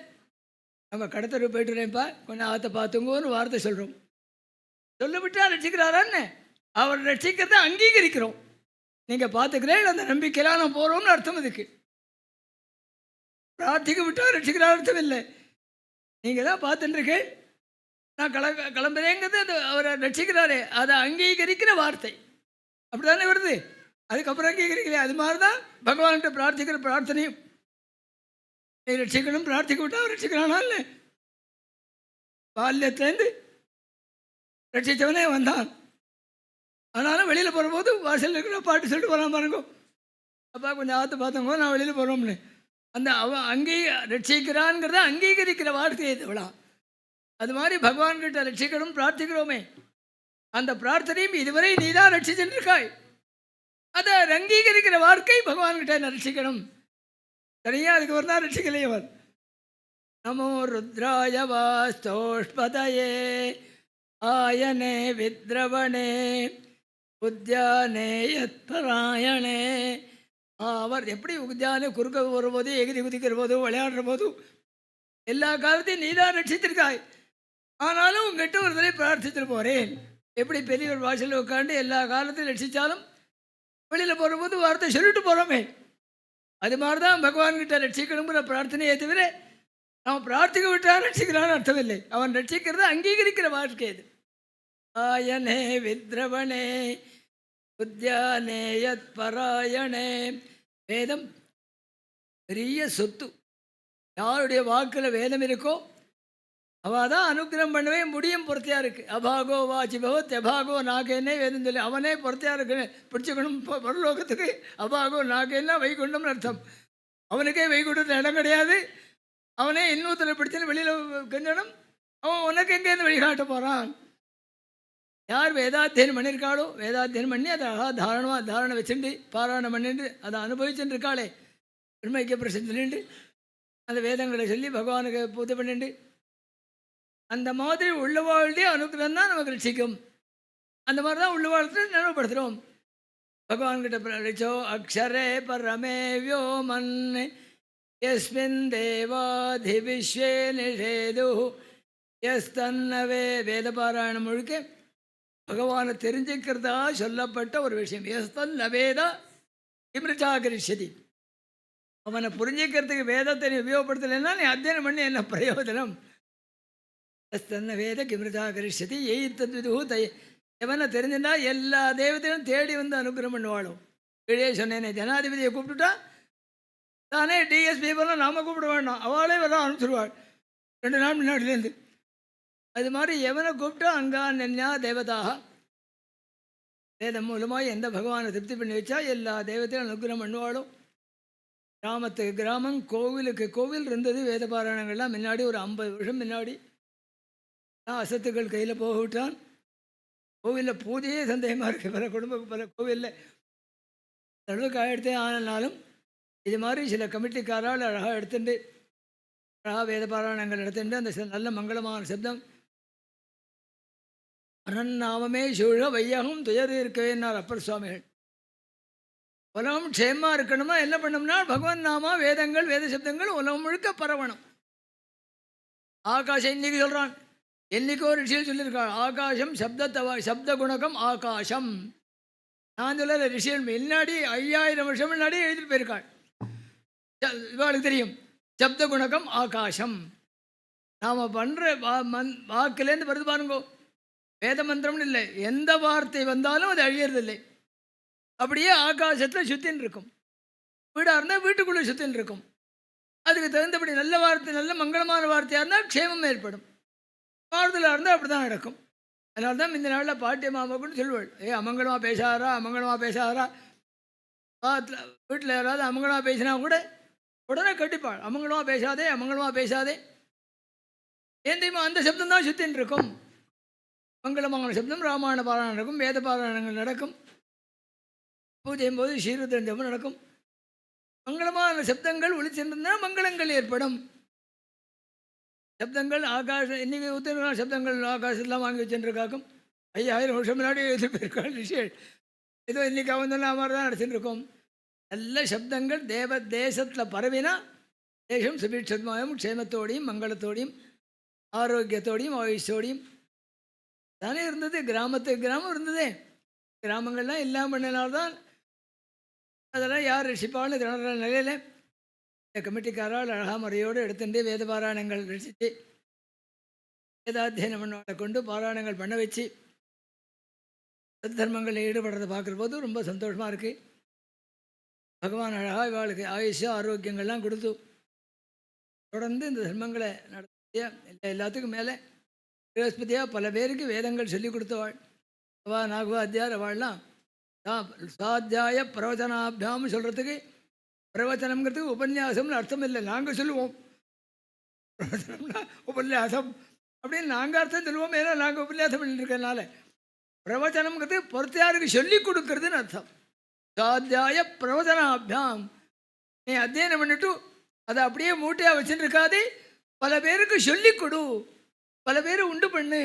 நம்ம கடத்தருக்கு போயிட்டு வரேன்ப்பா கொஞ்சம் ஆற்ற பார்த்துங்கன்னு வார்த்தை சொல்கிறோம். சொல்ல விட்டா ரட்சிக்கிறாரான்னு? அவர் ரட்சிக்கிறத அங்கீகரிக்கிறோம். நீங்கள் பார்த்துக்கிறேன் அந்த நம்பிக்கையெல்லாம் நான் போகிறோம்னு அர்த்தம். இதுக்கு பிரார்த்திக்க விட்டா ரட்சிக்கிறார் அர்த்தம் இல்லை. நீங்கள் தான் பார்த்துட்டுருக்கேன் நான் கிளம்புறேங்கிறது அந்த அவரை ரட்சிக்கிறாரே, அதை அங்கீகரிக்கிற வார்த்தை அப்படி தானே வருது. அதுக்கப்புறம் அங்கீகரிக்கலையே. அது மாதிரி தான் பகவான்கிட்ட பிரார்த்திக்கிற பிரார்த்தனையும். நீ ரட்சிக்கணும் பிரார்த்திக்க விட்டா அவர் ரட்சிக்கிறானா இல்லை? பால்யத்துலேருந்து ரட்சித்தவனே வந்தான். ஆனாலும் வெளியில் போகிற போது வாசல் இருக்கிற பாட்டு சொல்லிட்டு போகலாம் பாருங்க, அப்பா கொஞ்சம் ஆற்று பார்த்தவங்க நான் வெளியில் போகிறோம்னு. அந்த அவன் ரட்சிக்கிறான்ங்கிறத அங்கீகரிக்கிற வார்த்தையை இது விழா. அது மாதிரி பகவான்கிட்ட ரட்சிக்கணும் பிரார்த்திக்கிறோமே, அந்த பிரார்த்தனையும் இதுவரை நீ தான் ரட்சிச்சுட்டு இருக்காய், அதை அங்கீகரிக்கிற வார்த்தை பகவான்கிட்ட ரட்சிக்கணும். தனியாக அதுக்கு ஒரு தான் ரட்சிக்கலையவர். நமோ ருத்ராய வாஸ்தோஷ்பதயே ஆயனே வித்ரவணே உத்யானே யத்பராயணே. அவர் எப்படி உத்யானே குறுக்க வரும்போது எகிரி குதிக்கிற போதும் விளையாடுற போதும் எல்லா காலத்தையும் நீ தான் ரட்சித்திருக்காய். ஆனாலும் உங்ககிட்ட ஒரு தடவை பிரார்த்தித்துட்டு போகிறேன். எப்படி பெரியவர் வாசலில் உட்காந்து எல்லா காலத்தையும் ரட்சித்தாலும் வெளியில் போகிற போது வார்த்தை சொல்லிட்டு போகிறோமே, அது மாதிரி தான் பகவான்கிட்ட ரட்சிக்கணுங்கிற பிரார்த்தனையை தவிர அவன் பிரார்த்திக்க விட்டால் ரட்சிக்கிறான்னு அர்த்தம் இல்லை. அவன் ரட்சிக்கிறத அங்கீகரிக்கிற வாழ்க்கை இது. ஆயனே வித்ரவணே உத்யானே யத் பராயணே. வேதம் பெரிய சொத்து. யாருடைய வாக்கில் வேதம் இருக்கோ அவள் தான் அனுகிரகம் பண்ணவே முடியும். பொறுத்தையாக இருக்குது. அபாகோ வாச்சி பகவத் அபாகோ நாகேன்னே வேதம் சொல்லி அவனே பொறுத்தையாக இருக்குன்னு பிடிச்சிக்கணும். பரலோகத்துக்கு அபாகோ நாகேன்னா வைகுண்டம்னு அர்த்தம். அவனுக்கே வைகுண்டத்தில் இடம் கிடையாது. அவனே இன்னொருத்தரை பிடிச்சன்னு வெளியில் கெஞ்சணும். அவன் உனக்கு எங்கேருந்து வழிகாட்ட போகிறான்? யார் வேதாத்தியனம் பண்ணியிருக்காளோ, வேதாத்தியனம் பண்ணி அதை அழகாக தாரணை வச்சுட்டு பாராயணம் பண்ணிட்டு அதை அனுபவிச்சுட்டு இருக்காளே, பிரம்மைக்கிய பிரசன் சொல்லிட்டு அந்த வேதங்களை சொல்லி பகவானுக்கு பூஜை பண்ணிட்டு அந்த மாதிரி உள்ளவாழ்தே அனுகிரகம் தான் நமக்கு ரட்சிக்கும். அந்த மாதிரி தான் உள்ளவாழ்த்து நினைவுபடுத்துகிறோம். பகவான்கிட்ட பிரச்சோ அக்ஷரே பரமே வியோமன் யஸ்மின் தேவாதி விஸ்வே நிஷேது எஸ்தன்னவே. வேதபாராயணம் முழுக்க பகவானை தெரிஞ்சுக்கிறதா சொல்லப்பட்ட ஒரு விஷயம். எஸ்தன்ன வேதா கிமிருச்சாகரிஷதி. அவனை புரிஞ்சிக்கிறதுக்கு வேதத்தை நீ உபயோகப்படுத்தலைன்னா நீ அத்தியனம் பண்ணி என்ன பிரயோஜனம்? எஸ்தன்ன வேத கிமிருச்சாகரிஷதி எய் தத்விது தை. எவனை தெரிஞ்சுட்டா எல்லா தெய்வத்தையும் தேடி வந்து அனுகிரகம் பண்ணுவாளும். கீழே சொன்னேனே, ஜனாதிபதியை கூப்பிட்டுட்டா தானே டிஎஸ்பி போல நாம் கூப்பிட வேண்டாம், அவளே வர அனுப்பிச்சிடுவாள் 2 நாள் முன்னாடிலேருந்து. அது மாதிரி எவனை கூப்பிட்டா அங்கான்யா தேவதாக. வேதம் மூலமாக எந்த பகவானை திருப்தி பண்ணி வச்சா எல்லா தெய்வத்தையும் அனுகிரகம் பண்ணுவாளும். கிராமத்துக்கு கிராமம், கோவிலுக்கு கோவில் இருந்தது. வேத பாராயணங்கள்லாம் முன்னாடி ஒரு 50 வருஷம் முன்னாடி அசத்துக்கள் கையில் போக விட்டான். கோவிலில் பூஜையே சந்தேகமாக இருக்குது. பல குடும்ப பல கோவிலில் அளவுக்கு ஆகிடுத்தே ஆனாலும் இது மாதிரி சில கமிட்டிக்காரால் அழகாக எடுத்துட்டு அழகாக வேத பாராயணங்கள் எடுத்துட்டு அந்த நல்ல மங்களமான சப்தம் அனநாமமே சூழ வையகம் துயர் இருக்கவேன்னார் அப்பர் சுவாமிகள். உலகம் க்ஷேமாக இருக்கணுமா என்ன பண்ணோம்னா பகவான் நாமா வேதங்கள் வேத சப்தங்கள் உலகம் முழுக்க பரவணும். ஆகாஷம் இன்னைக்கு சொல்கிறான், என்னைக்கோ ஒரு ரிஷியில் சொல்லியிருக்காள் ஆகாஷம் சப்த குணகம் ஆகாஷம். நான் சொல்ல ரிஷியல் முன்னாடி 5000 வருஷம் முன்னாடி எழுதிட்டு போயிருக்காள். இவாளுக்கு தெரியும் சப்த குணகம் ஆகாஷம். நாம் பண்ணுற வாக்குலேருந்து வருது பாருங்கோ. வேத மந்திரம்னு இல்லை, எந்த வார்த்தை வந்தாலும் அது அழியறதில்லை. அப்படியே ஆகாசத்தில் சுத்தின்னு இருக்கும். வீடாக இருந்தால் வீட்டுக்குள்ளே சுத்தின்னு இருக்கும். அதுக்கு தகுந்தபடி நல்ல வார்த்தை, நல்ல மங்களமான வார்த்தையாக இருந்தால் க்ஷேமம் ஏற்படும். மாறுதலாக இருந்தால் அப்படி தான் நடக்கும். அதனால தான் இந்த நாளில் பாட்டிய மாமாக்குன்னு சொல்லுவாள், அமங்கலமாக பேசாரா அமங்கலமாக பேசாரா. வீட்டில் யாராவது அமங்கலமாக பேசினா கூட உடனே கட்டிப்பாள், அமங்கலமாக பேசாதே அமங்கலமாக பேசாதே. ஏன் தெரியுமா? அந்த சப்தம் தான் சுத்தின்னு இருக்கும். மங்களமான சப்தம் ராமாயண பாராயணம் நடக்கும், வேத பாராயணங்கள் நடக்கும், பூஜையும் போது ஸ்ரீருத்ரன் ஜபம் நடக்கும். மங்களமான சப்தங்கள் ஒளிச்சென்றிருந்தால் மங்களங்கள் ஏற்படும். சப்தங்கள் ஆகாஷம் இன்றைக்கி உத்தரவான சப்தங்கள் ஆகாசத்தெலாம் வாங்கி வச்சுருக்காக்கும். 5000 வருஷம் முன்னாடி எழுதி போயிருக்காள் ரிஷியல். ஏதோ இன்றைக்கி அவங்க மாதிரி தான் நடத்தின்னு இருக்கோம். நல்ல சப்தங்கள் தேவ தேசத்தில் பரவினா தேசம் சுபீட்சமாயும் க்ஷேமத்தோடையும் மங்களத்தோடையும் ஆரோக்கியத்தோடையும் ஆயுஷோடையும் தானே இருந்தது. கிராமத்துக்கு கிராமம் இருந்ததே. கிராமங்கள்லாம் இல்லாமல் பண்ணினால்தான் அதெல்லாம் யார் ரசிப்பாள்னு திணற நிலையில் இந்த கமிட்டிக்காரால் அழகா முறையோடு எடுத்துட்டு வேத பாராயணங்கள் ரசித்து வேதாத்தியனம் பண்ணவங்களை கொண்டு பாராயணங்கள் பண்ண வச்சு தர்மங்களில் ஈடுபடுறதை பார்க்குற போது ரொம்ப சந்தோஷமாக இருக்குது. பகவான் அழகாக இவாளுக்கு ஆயுஷ் ஆரோக்கியங்கள்லாம் கொடுத்து தொடர்ந்து இந்த தர்மங்களை நடத்திய எல்லாத்துக்கும் மேலே பிரகஸ்பதியாக பல பேருக்கு வேதங்கள் சொல்லி கொடுத்தவாள். அவா நாகவாத்தியார் அவள்லாம் சாத்தியாய பிரவச்சனாபியாம் சொல்கிறதுக்கு பிரவச்சனம்ங்கிறதுக்கு உபன்யாசம்னு அர்த்தம் இல்லை. நாங்கள் சொல்லுவோம் பிரவச்சனம்னா உபன்யாசம் அப்படின்னு நாங்கள் அர்த்தம் சொல்லுவோம். ஏன்னா நாங்கள் உபன்யாசம் பண்ணிட்டுருக்கனால பிரவச்சனம்ங்கிறது பொறுத்தையாருக்கு சொல்லி கொடுக்கறதுன்னு அர்த்தம். சாத்தியாய பிரவச்சனாபியாம். நீ அத்தியனம் பண்ணிட்டு அதை அப்படியே மூட்டையாக வச்சுட்டு இருக்காது, பல பேருக்கு சொல்லி கொடு, பல பேர் உண்டு பண்ணு.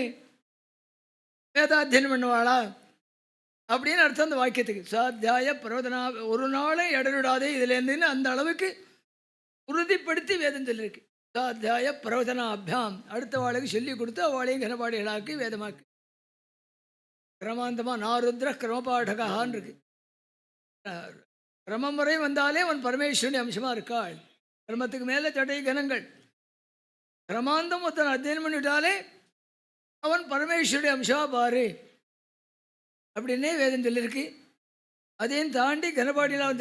வேதாத்தியனம் பண்ணுவாளா அப்படின்னு அர்த்தம் அந்த வாக்கியத்துக்கு. சாத்தியாய பிரவதனா, ஒரு நாளும் இடரிடாதே இதுலேருந்துன்னு அந்த அளவுக்கு உறுதிப்படுத்தி வேதம் சொல்லியிருக்கு. சாத்தியாய பிரவதனாபியாம். அடுத்த வாழைக்கு சொல்லி கொடுத்து அவளையும் கனபாடிகளாக்கி வேதமாக்கு. கிரமாந்தமாக நாருத்ர கிரமபாடகான்னு இருக்கு. கிரமமுறை வந்தாலே அவன் பரமேஸ்வரன் அம்சமாக இருக்காள். கிரமத்துக்கு மேலே தடை கனங்கள். கிரமாந்தம் ஒருத்தன் அத்தியனம் பண்ணிவிட்டாலே அவன் பரமேஸ்வருடைய அம்சமாக பாரு அப்படின்னே வேதம் சொல்லியிருக்கு. அதையும் தாண்டி கனபாடியெல்லாம்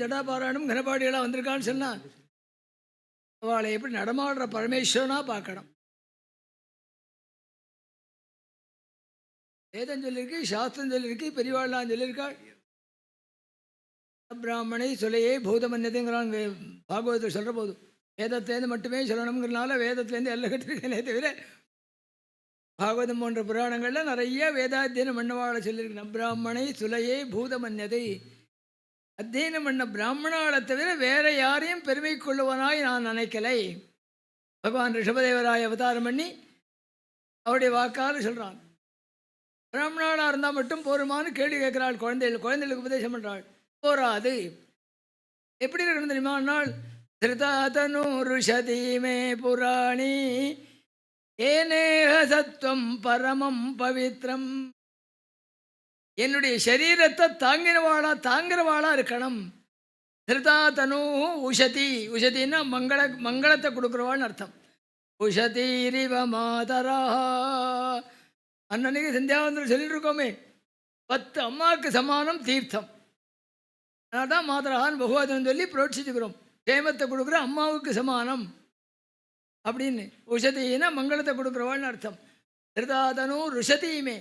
ஜடாபாராயணம் கனபாடியெல்லாம் வந்திருக்கான்னு சொன்னால் அவளை எப்படி நடமாடுற பரமேஸ்வரனாக பார்க்கணும். வேதம் சொல்லியிருக்கு, சாஸ்திரம் சொல்லியிருக்கு, பெரியவாள்லாம் சொல்லியிருக்காள். பிராமணை சொல்லையே பூதமன்யத்தைங்கிறான் பாகவதத்தை சொல்கிற போது. வேதத்துலேருந்து மட்டுமே சொல்லணுங்கிறனால வேதத்துலேருந்து எல்லாம் கட்டிருக்கேனே தவிர பாகவதம் போன்ற புராணங்களில் நிறைய வேதாத்தியனம் பண்ணவாளை சொல்லியிருக்கு. பிராமணை சுலையே பூதமன்யதை, அத்தியனம் பண்ண பிராமணாவை தவிர வேற யாரையும் பெருமை கொள்ளுவனாய் நான் நினைக்கலை. பகவான் ரிஷபதேவராய அவதாரம் பண்ணி அவருடைய வாக்கால் சொல்கிறான். பிராமணாளாக இருந்தால் மட்டும் போருமானு கேள்வி கேட்குறாள். குழந்தைகளுக்கு உபதேசம் பண்ணுறாள். போராது. எப்படி இருக்கணும் தெரியுமா? நாள் திருதாதனு ருஷதீமே புராணி ஏனேக சத்வம் பரமம் பவித்ரம். என்னுடைய சரீரத்தை தாங்கிறவாளா இருக்கணும். திருதாதனு உஷதி. உஷதின்னா மங்களத்தை கொடுக்குறவாள்னு அர்த்தம். உஷதீரிவ மாதரா. அன்னன்னைக்கு சந்தியாவந்தரம் சொல்லிட்டு இருக்கோமே, 10 அம்மாவுக்கு சமானம் தீர்த்தம். அதனால தான் மாதரான்னு பகவதன் சொல்லி புரோட்சிச்சுக்கிறோம். சேமத்தை கொடுக்குற அம்மாவுக்கு சமானம் அப்படின்னு. உஷதினா மங்களத்தை கொடுக்குறவாள்னு அர்த்தம். திருதாதனு ருஷதியுமே,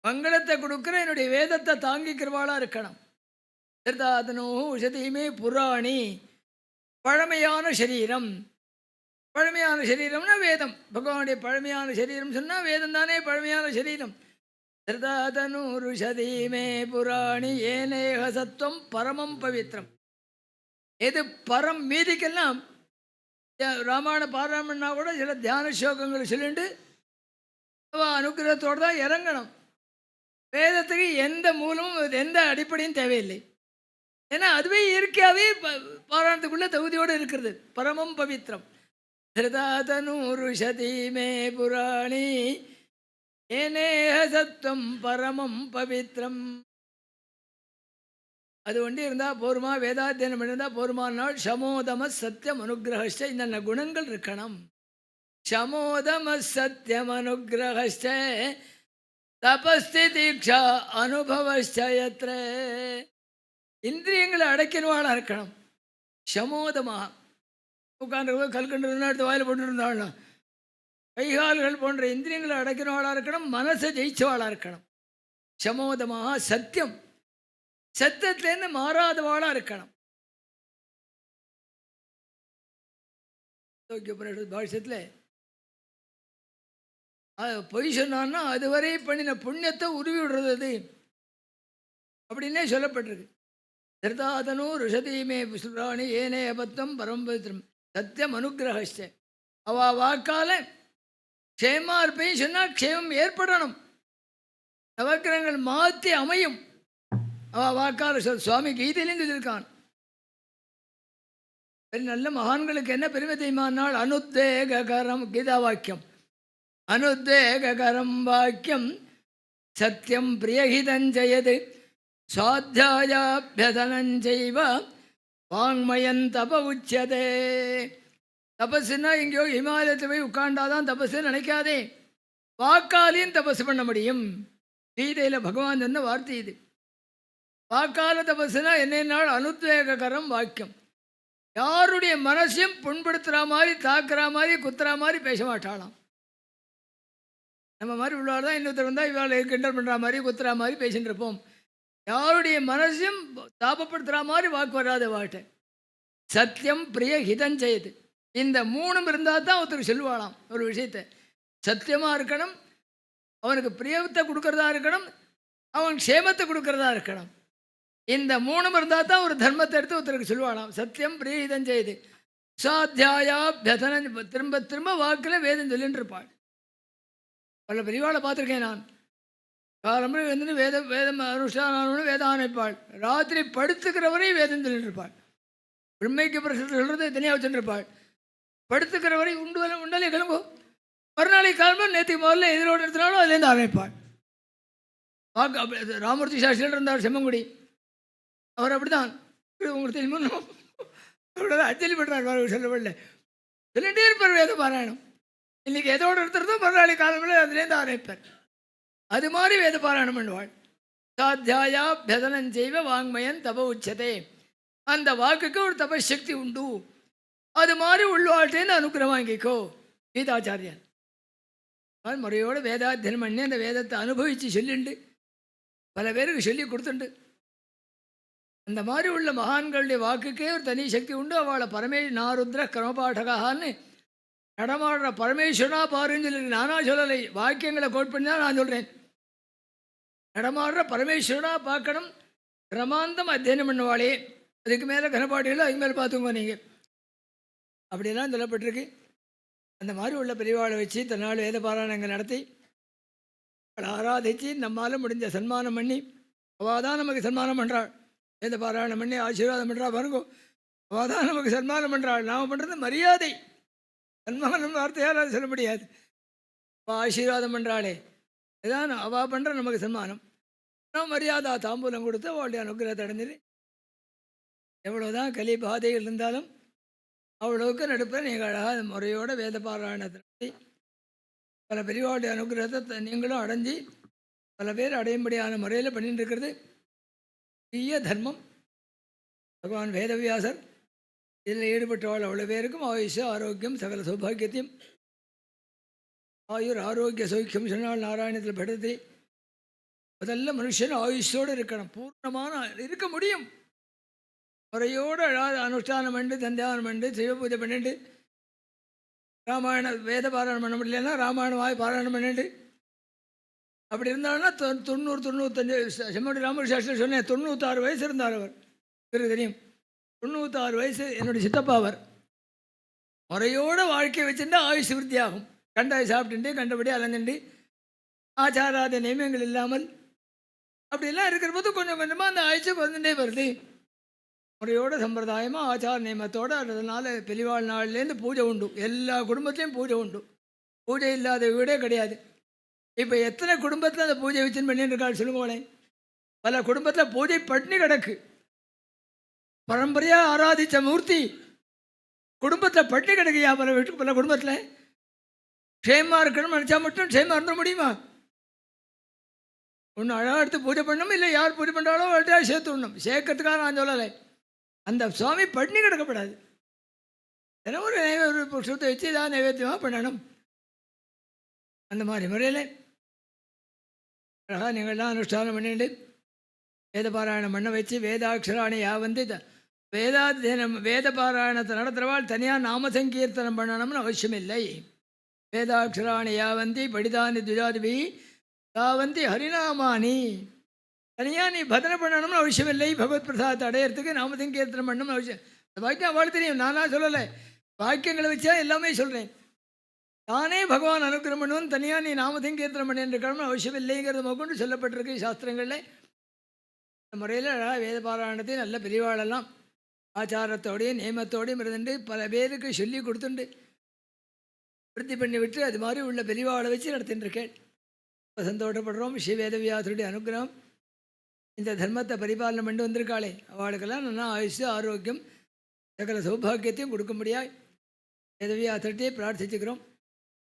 மங்களத்தை கொடுக்குற என்னுடைய வேதத்தை தாங்கிக்கிறவாளாக இருக்கணும். திருதாதனு உஷதியுமே புராணி, பழமையான சரீரம். பழமையான சரீரம்னா வேதம். பகவானுடைய பழமையான சரீரம் சொன்னால் வேதம் தானே பழமையான சரீரம். திருதாதனு ருஷதீமே புராணி ஏனேக சத்வம் பரமம் பவித்ரம். எது பரம் மீதிக்கெல்லாம் ராமாயண பாராயணம்னா கூட சில தியான ஸ்லோகங்களை சொல்லிட்டு அனுகிரகத்தோடு தான் இறங்கணும். வேதத்துக்கு எந்த மூலமும் எந்த அடிப்படையும் தேவையில்லை. ஏன்னா அதுவே இயற்கையாகவே பாராயணத்துக்குள்ளே தகுதியோடு இருக்கிறது. பரமம் பவித்ரம். திருதாதனு ருஷதீமே புராணி ஏனேக சத்வம் பரமம் பவித்ரம். அது ஒன்று இருந்தால் போருமா, வேதாத்தியனம் இருந்தால் போருமானால் சமோதம சத்தியம் அனுகிரகஷ்ட இந்த குணங்கள் இருக்கணும். சமோதம சத்தியம் அனுகிரகஷ்ட தபஸ்தி தீக்ஷா அனுபவஷ்டயத்ர. இந்திரியங்களை அடைக்கிறவாளாக இருக்கணும். சமோதமாக உட்காந்து கல்கண்டு எடுத்து வாயில் போட்டு இருந்தாலும் கைகால்கள் போன்ற இந்திரியங்களை அடைக்கிறவாளாக இருக்கணும். மனசை ஜெயிச்சவாளாக இருக்கணும். சமோதமாக சத்தியம், சத்தியத்திலேருந்து மாறாதவாளாக இருக்கணும். பாஷ்யத்தில் பொய் சொன்னான்னா அதுவரை பண்ணின புண்ணியத்தை உருவி விடுறது அப்படின்னே சொல்லப்பட்டிருக்கு. திருதாதனு ருஷதீமே புராணி ஏனே அபத்தம் பரம்பவித்திரம் சத்தியம் அனுகிரகஷ்ட. அவ வாக்கால க்ஷேமா இருப்பையும் சொன்னால் க்ஷேமம் ஏற்படணும். நவக்கிரகங்கள் மாற்றி அமையும். அவள் வாக்கால் சுவாமி கீதையிலையும் சொல்லியிருக்கான். நல்ல மகான்களுக்கு என்ன பெருமை தெரியுமானால் அனுத்தேகரம் கீதா வாக்கியம். அனுத்தேகரம் வாக்கியம் சத்தியம் பிரியஹிதஞ்செயது சுவாத்தியாயாபியதனஞ்செய்வ வாங்மயன் தப உச்சதே. தபஸுன்னா எங்கேயோ இமாலயத்தில் போய் உட்காண்டாதான் தபஸுன்னு நினைக்காதே. வாக்காலையும் தபஸ் பண்ண முடியும். கீதையில் பகவான் சொன்ன வார்த்தை இது. வாக்கால தபஸுனா என்னென்னால் அனுத்வேகரம் வாக்கியம். யாருடைய மனசையும் புண்படுத்துகிற மாதிரி, தாக்குற மாதிரி, குத்துற மாதிரி பேச மாட்டாளாம். நம்ம மாதிரி உள்ளார் தான் இன்னொருத்தர் வந்தால் இவாளை கிண்டல் பண்ணுற மாதிரி, குத்துற மாதிரி பேசிட்டு இருப்போம். யாருடைய மனசையும் தாபப்படுத்துகிற மாதிரி வாக்கு வராத வாட்டை. சத்தியம் பிரிய ஹிதஞ்செய்து இந்த 3 இருந்தால் தான் ஒருத்தர் சொல்லுவாளாம் ஒரு விஷயத்தை. சத்தியமாக இருக்கணும், அவனுக்கு பிரியத்தை கொடுக்கறதா இருக்கணும், அவன் க்ஷேமத்தை கொடுக்கறதா இருக்கணும். இந்த 3 இருந்தால் தான் ஒரு தர்மத்தை எடுத்து ஒருத்தருக்கு சொல்லுவாளாம். சத்தியம் பிரியஹிதம் செய்து சாத்தியாயாபியதன. திரும்ப திரும்ப வாக்கில் வேதம் சொல்லின்னு இருப்பாள். பல பெரியவாளை பார்த்துருக்கேன் நான். காலம்பு வந்து வேதம் அனுஷ்டான வேதம் ஆணைப்பாள். ராத்திரி படுத்துக்கிறவரையும் வேதம் சொல்லிட்டு இருப்பாள். பிரம்மைக்கு பிரசத்தை சொல்கிறத தனியாக வச்சுருப்பாள். படுத்துக்கிறவரை உண்டாலே கிளம்போ, மறுநாளைக்கு கிளம்போ, நேற்றுக்கு முதல்ல எதிரோடு எடுத்தினாலும் அதுலேருந்து ஆரம்பிப்பாள். ராமூர்த்தி சாஸ்திரியில் இருந்தார் செம்மங்குடி. அவர் அப்படிதான். உங்களுக்கு தெரியுமா? அஞ்சலி பண்ணுறார். சொல்லப்படல சொல்லிட்டே இருப்பார் வேத பாராயணம். இன்றைக்கி எதோடு எடுத்துறதோ மறுநாளை காலமில் அதுலேருந்து ஆரம்பிப்பார். அது மாதிரி வேத பாராயணம் பண்ணுவாள். சாத்தியாயா பெதனஞ்செய்வ வாங்மயன் தப உச்சதே. அந்த வாக்குக்கு ஒரு தபசக்தி உண்டு. அது மாதிரி உள்ளவாழ்த்தேன்னு அனுகிரகம் வாங்கிக்கோ கீதாச்சாரியன். முறையோடு வேதாத்தியனம் பண்ணி அந்த வேதத்தை அனுபவித்து சொல்லிண்டு பல பேருக்கு சொல்லி கொடுத்துண்டு. அந்த மாதிரி உள்ள மகான்களுடைய வாக்குக்கே ஒரு தனி சக்தி உண்டு. அவளை பரமே நாருத்ர கிரமபாடகான்னு நடமாடுற பரமேஸ்வரனா பாருன்னு சொல்லி நானா சொல்லலை, வாக்கியங்களை கோட் பண்ணி தான் நான் சொல்கிறேன். நடமாடுற பரமேஸ்வரனா பார்க்கணும், பிரமாந்தம் அத்தியனம் பண்ணுவாளே, அதுக்கு மேலே கனப்பாட்டிகளோ அதுக்கு மேலே பார்த்துங்க நீங்கள். அப்படியெல்லாம் சொல்லப்பட்டிருக்கு. அந்த மாதிரி உள்ள பெரியவாளை வச்சு தன்னால் வேத பாராயணங்கள் நடத்தி அவளை ஆராதித்து நம்மால் முடிஞ்ச சன்மானம் பண்ணி, அவள் தான் நமக்கு சன்மானம் பண்ணுறாள். வேத பாராயணம் பண்ணி ஆசீர்வாதம் பண்ணுறா பாருங்க, அவள் தான் நமக்கு சன்மானம் பண்ணுறாள். நாம் பண்ணுறது மரியாதை, சன்மானம் வார்த்தையால் அது சொல்ல முடியாது. அவள் ஆசீர்வாதம் பண்ணுறாளே, இதான் அவள் பண்ணுற நமக்கு சன்மானம். நான் மரியாதை தாம்பூலம் கொடுத்து அவளுடைய அனுகிரகத்தை அடைஞ்சிரு. எவ்வளோதான் கலி பாதைகள் இருந்தாலும் அவ்வளோவுக்கு நடுப்பில் நீங்கள் அழகாக முறையோட வேத பாராயணத்தை நடத்தி பல பெரியவாளுடைய அனுகிரகத்தை நீங்களும் அடைஞ்சி பல பேர் அடையும்படியான முறையில் பண்ணிட்டு இருக்கிறது பெரிய தர்மம். பகவான் வேதவியாசர் இதில் ஈடுபட்டவாள் அவ்வளோ பேருக்கும் ஆயுஷ் ஆரோக்கியம் சகல சௌபாகியத்தையும் ஆயுர் ஆரோக்கிய சௌக்கியம் சொன்னால் நாராயணத்தில் படுத்தி முதல்ல மனுஷன் ஆயுஷோடு இருக்கணும், பூர்ணமான இருக்க முடியும். முறையோடு அழகாத அனுஷ்டானம் பண்ணி சந்தியானம் பண்ணி சிவ பூஜை பண்ணிட்டு ராமாயண வேத பாராயணம் பண்ண முடியலன்னா ராமாயணமாய் பாராயணம் பண்ணிட்டு அப்படி இருந்தாலும் 90-95 செம்மடி ராமகிருஷ்ணன் சொன்னேன். 96 வயசு இருந்தார் அவர், தெரியும். 96 வயசு என்னுடைய சித்தப்பா. அவர் முறையோடு வாழ்க்கையை வச்சுருந்தா ஆயுஷ் விருத்தியாகும். கண்டாய் சாப்பிட்டுட்டு கண்டபடி அலைஞ்சுண்டு ஆச்சாராத நியமங்கள் இல்லாமல் அப்படிலாம் இருக்கிற போது கொஞ்சம் கொஞ்சமாக அந்த ஆயுஷு வந்துட்டே வருது. முறையோட சம்பிரதாயமாக ஆச்சார நியமத்தோடு அதனால் பெரியவாள் நாள்லேருந்து பூஜை உண்டு. எல்லா குடும்பத்துலேயும் பூஜை உண்டு. பூஜை இல்லாத வீடே கிடையாது. இப்போ எத்தனை குடும்பத்தில் அந்த பூஜை வச்சுன்னு பண்ணிட்டு இருக்காள் சொல்லுங்களேன். பல குடும்பத்தில் பூஜை பட்டினி கிடக்கு. பரம்பரையாக ஆராதித்த மூர்த்தி குடும்பத்தில் பட்டினி கிடக்குயா. பல குடும்பத்தில் க்ஷேமாக இருக்கணும்னு நினச்சா மட்டும் க்ஷேமாக இருந்த முடியுமா? ஒன்று அழகாக எடுத்து பூஜை பண்ணணும், இல்லை யார் பூஜை பண்ணுறாலோ அவள்கிட்ட சேர்த்து விடணும். சேர்க்கறதுக்காக நான் சொல்லலை, அந்த சுவாமி பட்டினி கிடக்கப்படாது. ஏன்னா ஒரு புஷ்பத்தை வச்சு ஏதாவது நைவேத்தியமாக பண்ணணும். அந்த மாதிரி முறையில் அழகாக நீங்கள்லாம் அனுஷ்டானம் பண்ணிட்டு வேத பாராயணம் பண்ண வச்சு வேதாட்சராணியாக வந்து வேதாத்தியனம் வேத பாராயணத்தை நடத்துகிறவாள் தனியாக நாம சங்கீர்த்தனம் பண்ணணும்னு அவசியம் இல்லை. வேதாட்சராணியா வந்து படிதானி துஜாதிபி தாவந்தி ஹரிநாமானி, தனியாக நீ பஜனை பண்ணணும்னு அவசியம் இல்லை. பகவத் பிரசாதத்தை அடையிறதுக்கு நாம சங்கீர்த்தனம் பண்ணணும்னு அவசியம். அந்த வாக்கியம் அவள் தெரியும், நானாக சொல்லலை, வாக்கியங்களை வச்சா எல்லாமே சொல்கிறேன். தானே பகவான் அனுகிரகம் பண்ணுவோம், தனியாக நீ நாம சங்கீர்த்தனம் பண்ணிருக்கணும்னு அவசியம் இல்லைங்கிறத கொண்டு சொல்லப்பட்டிருக்கு சாஸ்திரங்களில். இந்த முறையில் வேத பாராயணத்தை நல்ல பெரியவாளெல்லாம் ஆச்சாரத்தோடையும் நியமத்தோடையும் இருந்துட்டு பல பேருக்கு சொல்லி கொடுத்துண்டு விருத்தி பண்ணி விட்டு அது மாதிரி உள்ள பெரியவாளை வச்சு நடத்தின்னு இருக்கேன். இப்போ சந்தோஷப்படுறோம். ஸ்ரீ வேதவியாசருடைய அனுகிரகம் இந்த தர்மத்தை பரிபாலனை பண்ணி வந்திருக்காளே, அவளுக்கெல்லாம் நல்லா ஆயுஷ் ஆரோக்கியம் சகல சௌபாகியத்தையும் கொடுக்க முடியாது வேதவியாசர்கிட்டே பிரார்த்திச்சுக்கிறோம்.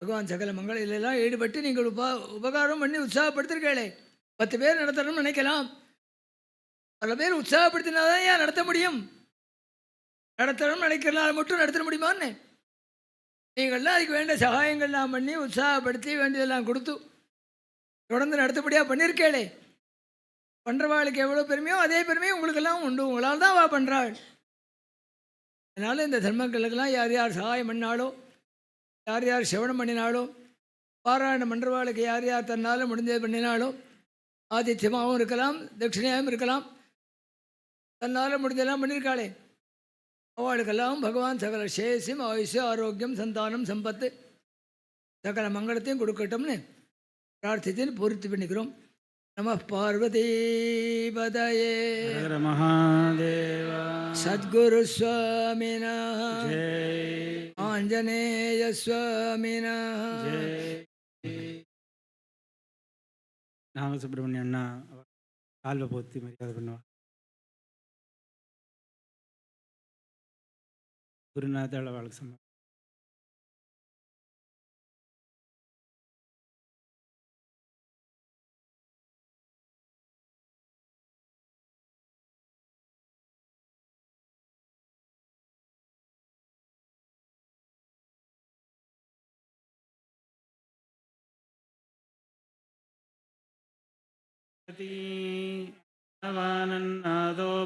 பகவான் சகல மங்கள இதெல்லாம் ஈடுபட்டு நீங்கள் உபகாரம் பண்ணி உற்சாகப்படுத்திருக்கே. 10 பேர் நடத்தணும்னு நினைக்கலாம், பல பேர் உற்சாகப்படுத்தினாதான் ஏன் நடத்த முடியும். நடத்தணும்னு நினைக்கிறனால மட்டும் நடத்த முடியுமான்னு நீங்கள்லாம் அதுக்கு வேண்ட சகாயங்கள்லாம் பண்ணி உற்சாகப்படுத்தி வேண்டியதெல்லாம் கொடுத்து தொடர்ந்து நடத்தபடியாக பண்ணியிருக்கேளே. பண்ணுறவாளுக்கு எவ்வளோ பெருமையோ அதே பெருமையும் உங்களுக்கெல்லாம் உண்டு. உங்களால் தான் அவள் பண்ணுறாள். அதனால் இந்த தர்மங்களுக்கெல்லாம் யார் யார் சகாயம் பண்ணாலோ, யார் யார் சிவனம் பண்ணினாலோ, பாராயணம் பண்ணுறவாளுக்கு யார் யார் தன்னால் முடிஞ்சது பண்ணினாலோ, ஆதித்யமாகவும் இருக்கலாம் தட்சிணையாகவும் இருக்கலாம், தன்னால் முடிஞ்சதெல்லாம் பண்ணியிருக்காளே அவளுக்கெல்லாம் பகவான் சகல சேஷம் ஆயுஷ் ஆரோக்கியம் சந்தானம் சம்பத்து சகல மங்களத்தையும் கொடுக்கட்டும்னு பிரார்த்தித்து பூர்த்தி பண்ணிக்கிறோம். நம பார்வதி பதயே மகாதேவா. சத்குரு சுவாமினா ஆஞ்சநேய சுவாமினா. நாமசுப்ரமணிய அண்ணா கால்வ போத்தி மரியாதை பண்ணுவார். குருநாத அளவாளுக்கு சம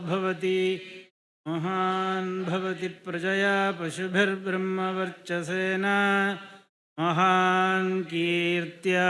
भवति महान् भवति प्रजया पशुभिर्ब्रह्मवर्चसेन महान् कीर्त्या